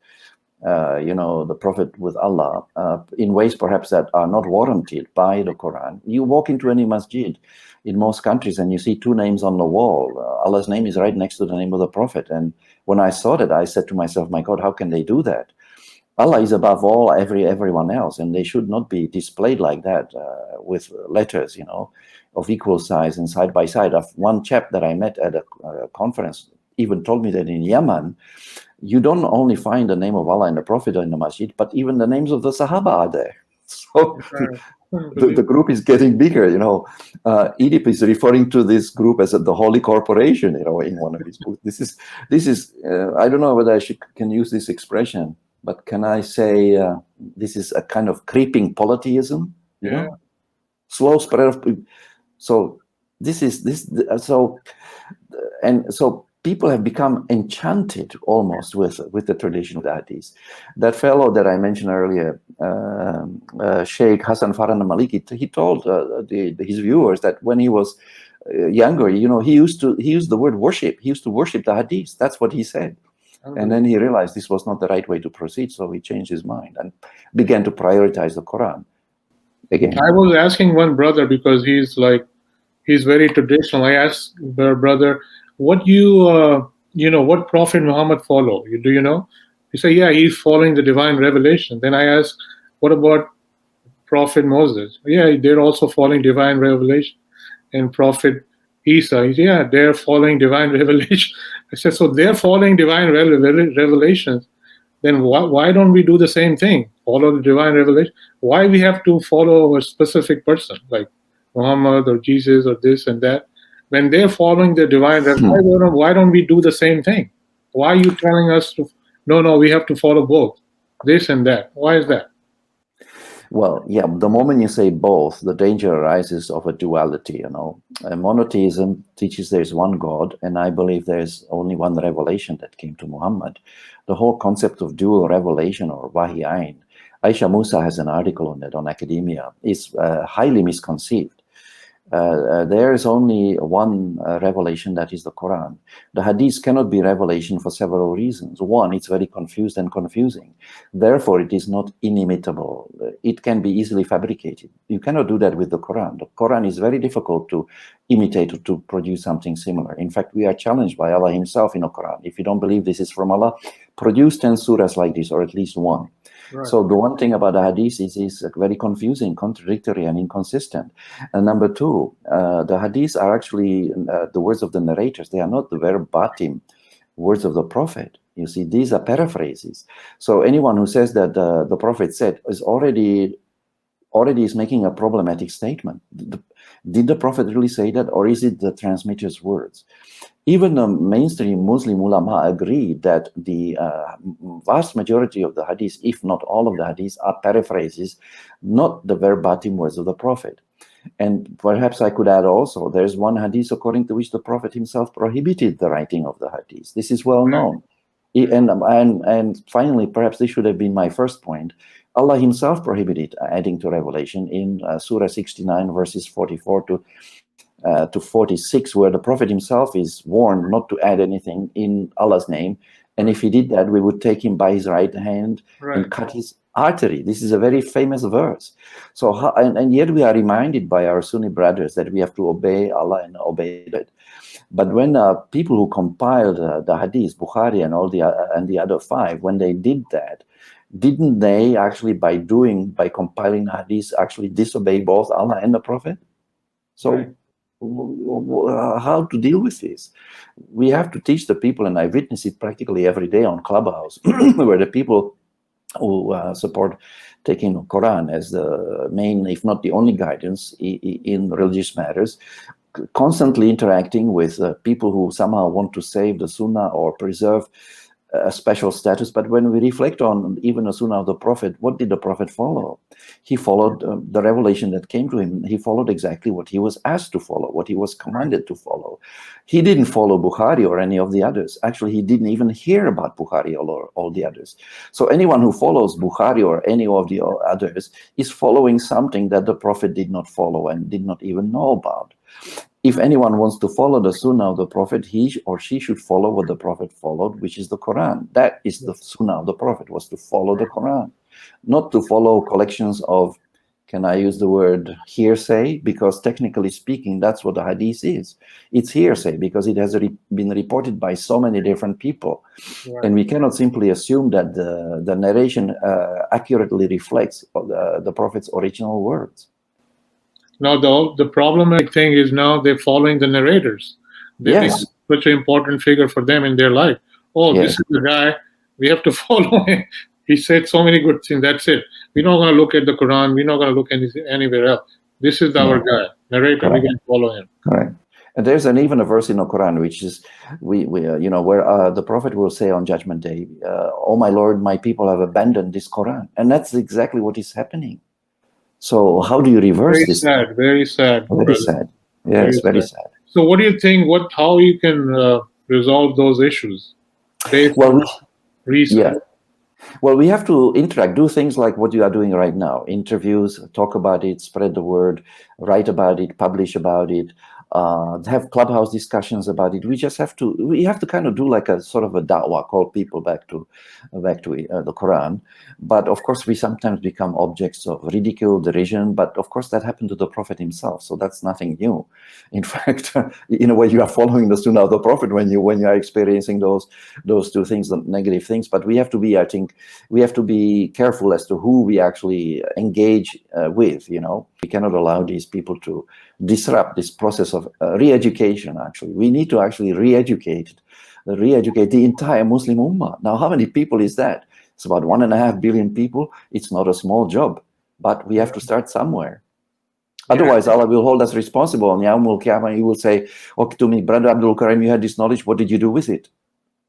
the Prophet with Allah in ways perhaps that are not warranted by the Quran. You walk into any masjid in most countries and you see two names on the wall. Allah's name is right next to the name of the Prophet. And when I saw that, I said to myself, my God, how can they do that? Allah is above all, everyone else, and they should not be displayed like that with letters, of equal size and side by side. One chap that I met at a conference even told me that in Yemen, you don't only find the name of Allah and the Prophet in the masjid, but even the names of the Sahaba are there. So the group is getting bigger. Oedip is referring to this group as the Holy Corporation. In one of his books. This is. I don't know whether I can use this expression, but can I say this is a kind of creeping polytheism? Slow spread of. So this is this. So people have become enchanted almost with the tradition of the Hadith. That fellow that I mentioned earlier, Sheikh Hassan Farhan Maliki, he told his viewers that when he was younger, he used the word worship. He used to worship the Hadith. That's what he said. And then he realized this was not the right way to proceed, so he changed his mind and began to prioritize the Quran. Again, I was asking one brother because he's very traditional. I asked the brother, what what Prophet Muhammad follow? Do you know? He said, yeah, he's following the divine revelation. Then I asked, what about Prophet Moses? Yeah, they're also following divine revelation. And Prophet Isa, yeah, they're following divine revelation. I said, so they're following divine revelations. Then why don't we do the same thing? Follow the divine revelation. Why we have to follow a specific person like Muhammad or Jesus or this and that? When they're following the divine revelation, why don't we do the same thing? Why are you telling us to? No, we have to follow both, this and that. Why is that? Well, yeah, the moment you say both, the danger arises of a duality, Monotheism teaches there's one God, and I believe there's only one revelation that came to Muhammad. The whole concept of dual revelation or Wahyain, Aisha Musa has an article on that on Academia, is highly misconceived. There is only one revelation, that is the Quran. The Hadith cannot be revelation for several reasons. One, it's very confused and confusing. Therefore, it is not inimitable. It can be easily fabricated. You cannot do that with the Quran. The Quran is very difficult to imitate or to produce something similar. In fact, we are challenged by Allah himself in the Quran. If you don't believe this is from Allah, produce 10 surahs like this, or at least one. Right. So the one thing about the Hadith is very confusing, contradictory, and inconsistent. And number two, the Hadiths are actually the words of the narrators. They are not the verbatim words of the Prophet. You see, these are paraphrases. So anyone who says that the Prophet said is already is making a problematic statement. Did the Prophet really say that, or is it the transmitter's words? Even the mainstream Muslim ulama agree that the vast majority of the hadith, if not all of the hadiths, are paraphrases, not the verbatim words of the Prophet. And perhaps I could add also, there's one hadith according to which the Prophet himself prohibited the writing of the hadith. This is well known. And finally, perhaps this should have been my first point. Allah himself prohibited adding to revelation in Surah 69, verses 44 to 46, where the Prophet himself is warned not to add anything in Allah's name. And if he did that, we would take him by his right hand and cut his artery. This is a very famous verse. So, and yet we are reminded by our Sunni brothers that we have to obey Allah and obey it. But when people who compiled the Hadith, Bukhari and all the other five, when they did that, didn't they actually, by compiling the Hadith, actually disobey both Allah and the Prophet? So how to deal with this? We have to teach the people, and I witness it practically every day on Clubhouse, where the people who support taking the Quran as the main, if not the only guidance in religious matters, constantly interacting with people who somehow want to save the Sunnah or preserve a special status. But when we reflect on even the Sunnah of the Prophet, what did the Prophet follow? He followed the revelation that came to him. He followed exactly what he was asked to follow, what he was commanded to follow. He didn't follow Bukhari or any of the others. Actually, he didn't even hear about Bukhari or all the others. So anyone who follows Bukhari or any of the others is following something that the Prophet did not follow and did not even know about. if anyone wants to follow the Sunnah of the Prophet, he or she should follow what the Prophet followed, which is the Quran. That is the Sunnah of the Prophet, was to follow the Quran, not to follow collections of, can I use the word hearsay? Because technically speaking, that's what the Hadith is. It's hearsay because it has been reported by so many different people. Right. And we cannot simply assume that the narration accurately reflects the Prophet's original words. Now, the problematic thing is now they're following the narrators. This is such an important figure for them in their life. Oh, this is the guy. We have to follow him. He said so many good things. That's it. We're not going to look at the Quran. We're not going to look anywhere else. This is our guy, narrator. We can follow him. Correct. And there's even a verse in the Quran which is where the Prophet will say on Judgment Day, "Oh my Lord, my people have abandoned this Quran," and that's exactly what is happening. So how do you reverse this? Very sad. Very sad. Yes, very sad. So what do you think? How you can resolve those issues? Well, research. Well, we have to interact, do things like what you are doing right now: interviews, talk about it, spread the word, write about it, publish about it, have clubhouse discussions about it. We have to kind of do like a sort of a da'wah, call people back to the Quran. But of course, we sometimes become objects of ridicule, derision. But of course, that happened to the Prophet himself, so that's nothing new. In fact, in a way, you are following the Sunnah of the Prophet when you are experiencing those two things, the negative things. But we have to be, I think, we have to be careful as to who we actually engage with. We cannot allow these people to disrupt this process of re-education. Actually, we need to actually re-educate the entire Muslim Ummah. Now, how many people is that? It's about 1.5 billion people. It's not a small job, but we have to start somewhere. Otherwise, Allah will hold us responsible. On Yawmul Qiyamah, He will say, "Okay, to me, Brother Abdul Karim, you had this knowledge. What did you do with it?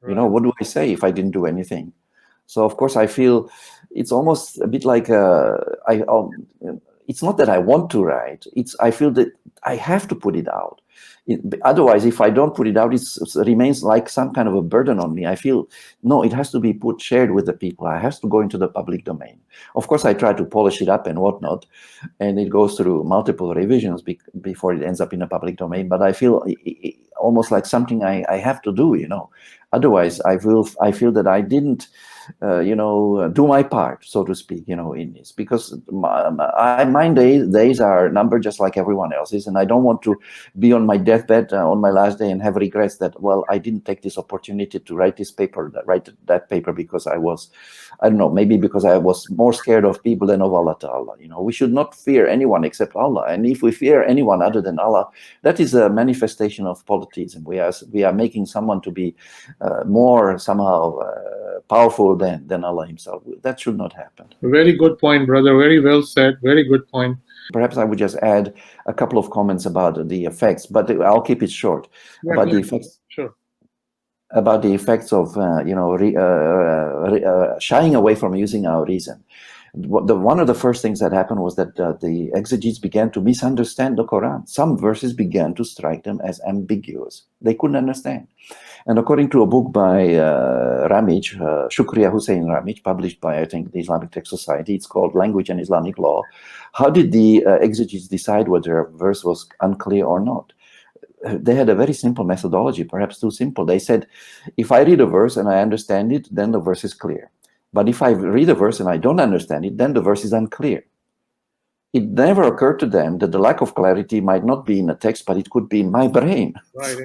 Right. What do I say if I didn't do anything?" So, of course, I feel it's almost a bit like it's not that I want to write. I feel that I have to put it out. Otherwise, if I don't put it out, it remains like some kind of a burden on me. I feel, no, it has to be shared with the people. It has to go into the public domain. Of course, I try to polish it up and whatnot, and it goes through multiple revisions before it ends up in a public domain. But I feel almost like something I have to do, Otherwise, I feel that I didn't, do my part, so to speak, in this, because my days are numbered just like everyone else's, and I don't want to be on my deathbed on my last day and have regrets that, well, I didn't take this opportunity to write that paper because I was, I don't know, maybe because I was more scared of people than of Allah Ta'ala. We should not fear anyone except Allah, and if we fear anyone other than Allah, that is a manifestation of polytheism. We are making someone to be more somehow powerful than Allah Himself. That should not happen. Very good point, brother. Very well said. Very good point. Perhaps I would just add a couple of comments about the effects, but I'll keep it short. About the effects. Sure. About the effects of shying away from using our reason. One of the first things that happened was that the exegetes began to misunderstand the Quran. Some verses began to strike them as ambiguous. They couldn't understand. And according to a book by Ramij, Shukriya Hussain Ramij, published by, I think, the Islamic Text Society, it's called Language and Islamic Law. How did the exegetes decide whether a verse was unclear or not? They had a very simple methodology, perhaps too simple. They said, if I read a verse and I understand it, then the verse is clear. But if I read a verse and I don't understand it, then the verse is unclear. It never occurred to them that the lack of clarity might not be in a text, but it could be in my brain. Right.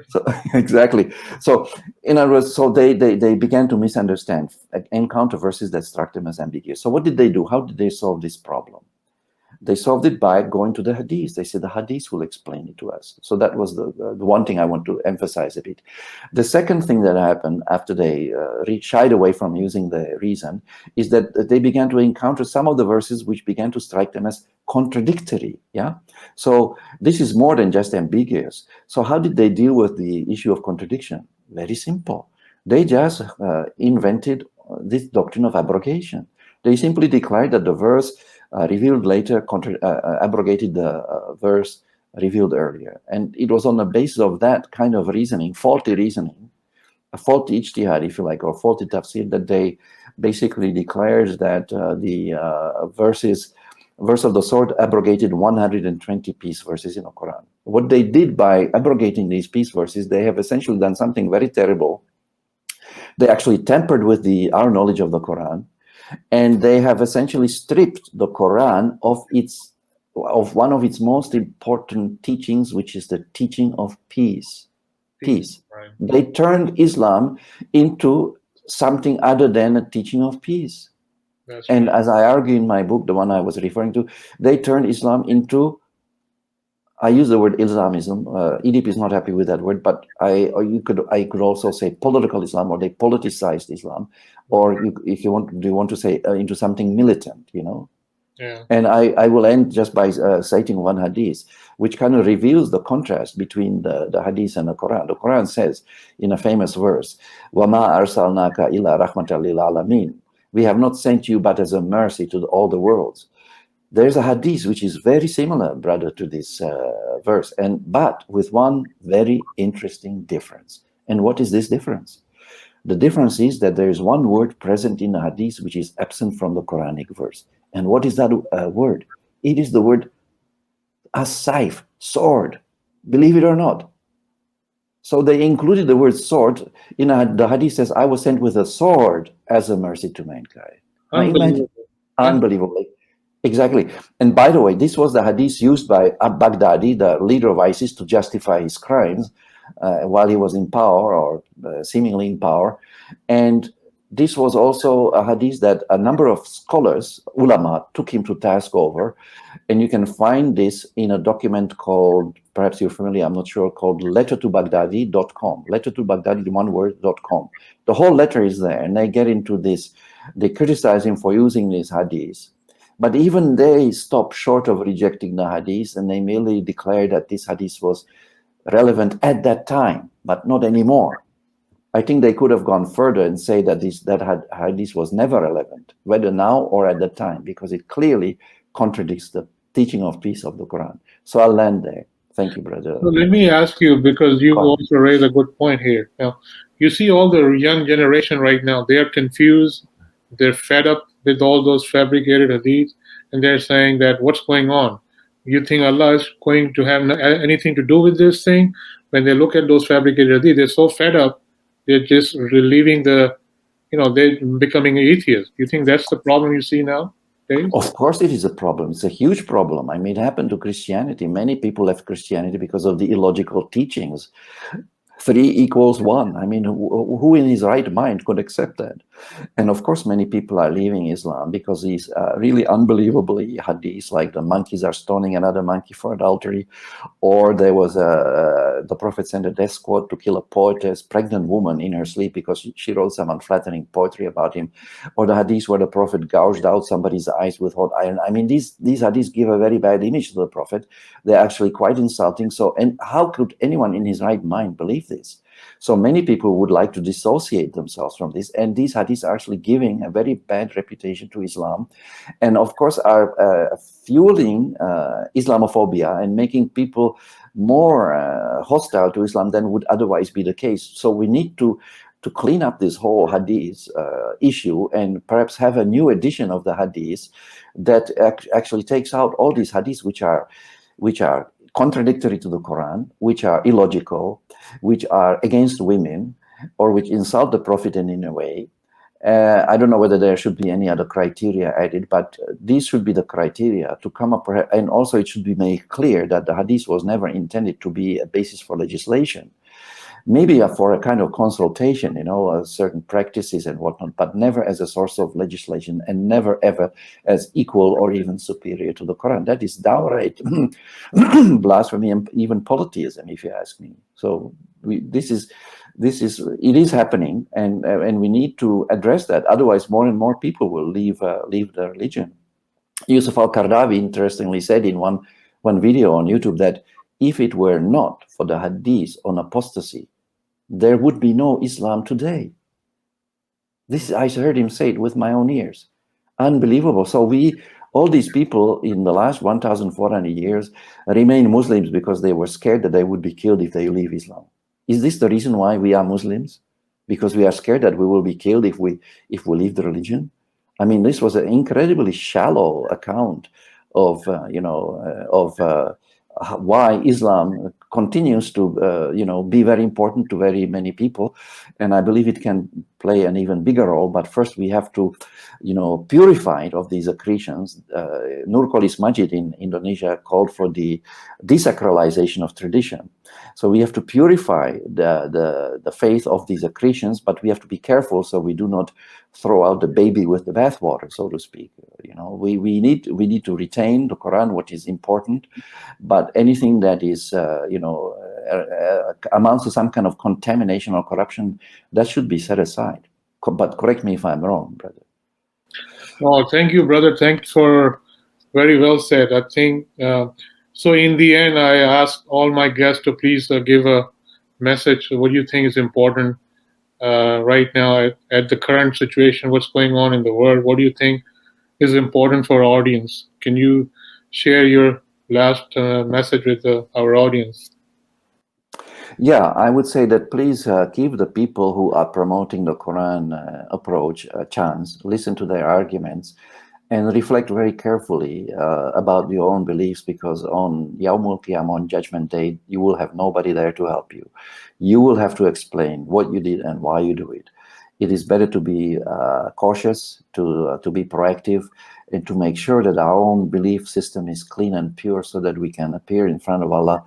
So, exactly. So, in other words, so they began to misunderstand, encounter verses that struck them as ambiguous. So what did they do? How did they solve this problem? They solved it by going to the Hadith. They said the Hadith will explain it to us. So that was the one thing I want to emphasize a bit. The second thing that happened after they shied away from using the reason is that they began to encounter some of the verses which began to strike them as contradictory. Yeah. So this is more than just ambiguous. So how did they deal with the issue of contradiction? Very simple. They just invented this doctrine of abrogation. They simply declared that the verse revealed later abrogated the verse revealed earlier. And it was on the basis of that kind of reasoning, faulty reasoning, a faulty ijtihad, if you like, or faulty tafsir, that they basically declared that the verse of the sort abrogated 120 piece verses in the Quran. what they did by abrogating these peace verses, they have essentially done something very terrible. They actually tampered with our knowledge of the Quran, and they have essentially stripped the Quran of one of its most important teachings, which is the teaching of peace. Peace. Right. They turned Islam into something other than a teaching of peace. That's and right. as I argue in my book, the one I was referring to, they turned Islam into, I use the word Islamism. EDP is not happy with that word, but I could also say political Islam, or they politicized Islam, or if you want to say into something militant, you know. Yeah. And I will end just by citing one hadith, which kind of reveals the contrast between the hadith and the Quran. The Quran says in a famous verse, وَمَا أَرْسَلْنَاكَ إِلَّا رَحْمَةً لِلْعَالَمِينَ. We have not sent you but as a mercy to all the worlds. There's a hadith which is very similar, brother, to this verse, but with one very interesting difference. And what is this difference? The difference is that there is one word present in the hadith which is absent from the Quranic verse. And what is that word? It is the word as-saif, sword, believe it or not. So they included the word sword in the hadith says, I was sent with a sword as a mercy to mankind. Unbelievable. Unbelievably. Exactly. And by the way, this was the hadith used by al-Baghdadi, the leader of ISIS, to justify his crimes while he was in power, or seemingly in power. And this was also a hadith that a number of scholars, ulama, took him to task over. And you can find this in a document called, perhaps you're familiar, I'm not sure, called lettertobaghdadi.com. Lettertobaghdadi, one word.com. The whole letter is there, and they get into this. They criticize him for using these hadiths. But even they stopped short of rejecting the hadith, and they merely declared that this hadith was relevant at that time, but not anymore. I think they could have gone further and say that that hadith was never relevant, whether now or at that time, because it clearly contradicts the teaching of peace of the Quran. So I'll land there. Thank you, brother. So let me ask you, because you also raised a good point here. Now, you see all the young generation right now, they are confused, they're fed up with all those fabricated hadiths, and they're saying that what's going on? You think Allah is going to have anything to do with this thing? When they look at those fabricated hadiths, they're so fed up, they're just relieving they're becoming atheists. You think that's the problem you see now? Of course it is a problem. It's a huge problem. I mean, it happened to Christianity. Many people left Christianity because of the illogical teachings. 3 equals 1. I mean, who in his right mind could accept that? And of course, many people are leaving Islam because these really unbelievably hadiths, like the monkeys are stoning another monkey for adultery, or there was the Prophet sent a death squad to kill a poetess, pregnant woman in her sleep because she wrote some unflattering poetry about him, or the hadiths where the Prophet gouged out somebody's eyes with hot iron. I mean, these hadiths give a very bad image to the Prophet. They're actually quite insulting. So, and how could anyone in his right mind believe this? So many people would like to dissociate themselves from this, and these hadiths are actually giving a very bad reputation to Islam, and of course are fueling Islamophobia and making people more hostile to Islam than would otherwise be the case. So we need to clean up this whole hadith issue, and perhaps have a new edition of the hadith that actually takes out all these hadiths which are contradictory to the Quran, which are illogical, which are against women, or which insult the Prophet in a way. I don't know whether there should be any other criteria added, but these should be the criteria to come up. And also it should be made clear that the hadith was never intended to be a basis for legislation. Maybe for a kind of consultation, certain practices and whatnot, but never as a source of legislation, and never ever as equal or even superior to the Quran. That is downright blasphemy and even polytheism, if you ask me. So it is happening, and we need to address that. Otherwise, more and more people will leave the religion. Yusuf al-Qaradawi interestingly said in one video on YouTube that if it were not for the hadith on apostasy, there would be no Islam today. I heard him say it with my own ears. Unbelievable. So all these people in the last 1,400 years remain Muslims because they were scared that they would be killed if they leave Islam. Is this the reason why we are Muslims? Because we are scared that we will be killed if we leave the religion? I mean, this was an incredibly shallow account of why Islam continues to, be very important to very many people. And I believe it can play an even bigger role. But first we have to, purify it of these accretions. Nurcholish Majid in Indonesia called for the desacralization of tradition. So we have to purify the faith of these accretions, but we have to be careful so we do not throw out the baby with the bathwater, so to speak. We need to retain the Quran, what is important, but anything that is, amounts to some kind of contamination or corruption, that should be set aside. But correct me if I'm wrong, brother. Oh, thank you, brother. Thanks for very well said. I think so. In the end, I ask all my guests to please give a message. What do you think is important right now at the current situation? What's going on in the world? What do you think is important for our audience? Can you share your last message with our audience? Yeah, I would say that please give the people who are promoting the Quran approach a chance, listen to their arguments, and reflect very carefully about your own beliefs, because on Yawmul Qiyamah, on Judgment Day, you will have nobody there to help you. You will have to explain what you did and why you do it. It is better to be cautious, to be proactive, and to make sure that our own belief system is clean and pure, so that we can appear in front of Allah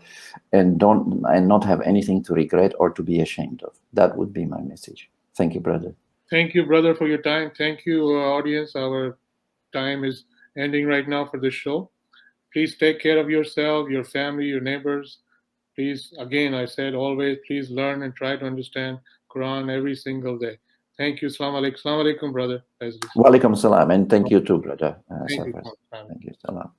and not have anything to regret or to be ashamed of. That would be my message. Thank you, brother. Thank you, brother, for your time. Thank you, audience. Our time is ending right now for this show. Please take care of yourself, your family, your neighbors. Please, again, I said always, please learn and try to understand Quran every single day. Thank you. Assalamu alaikum. Assalamu alaikum, brother. Wa alaikum salam. And thank you too, brother. Thank you. Thank you. Salam.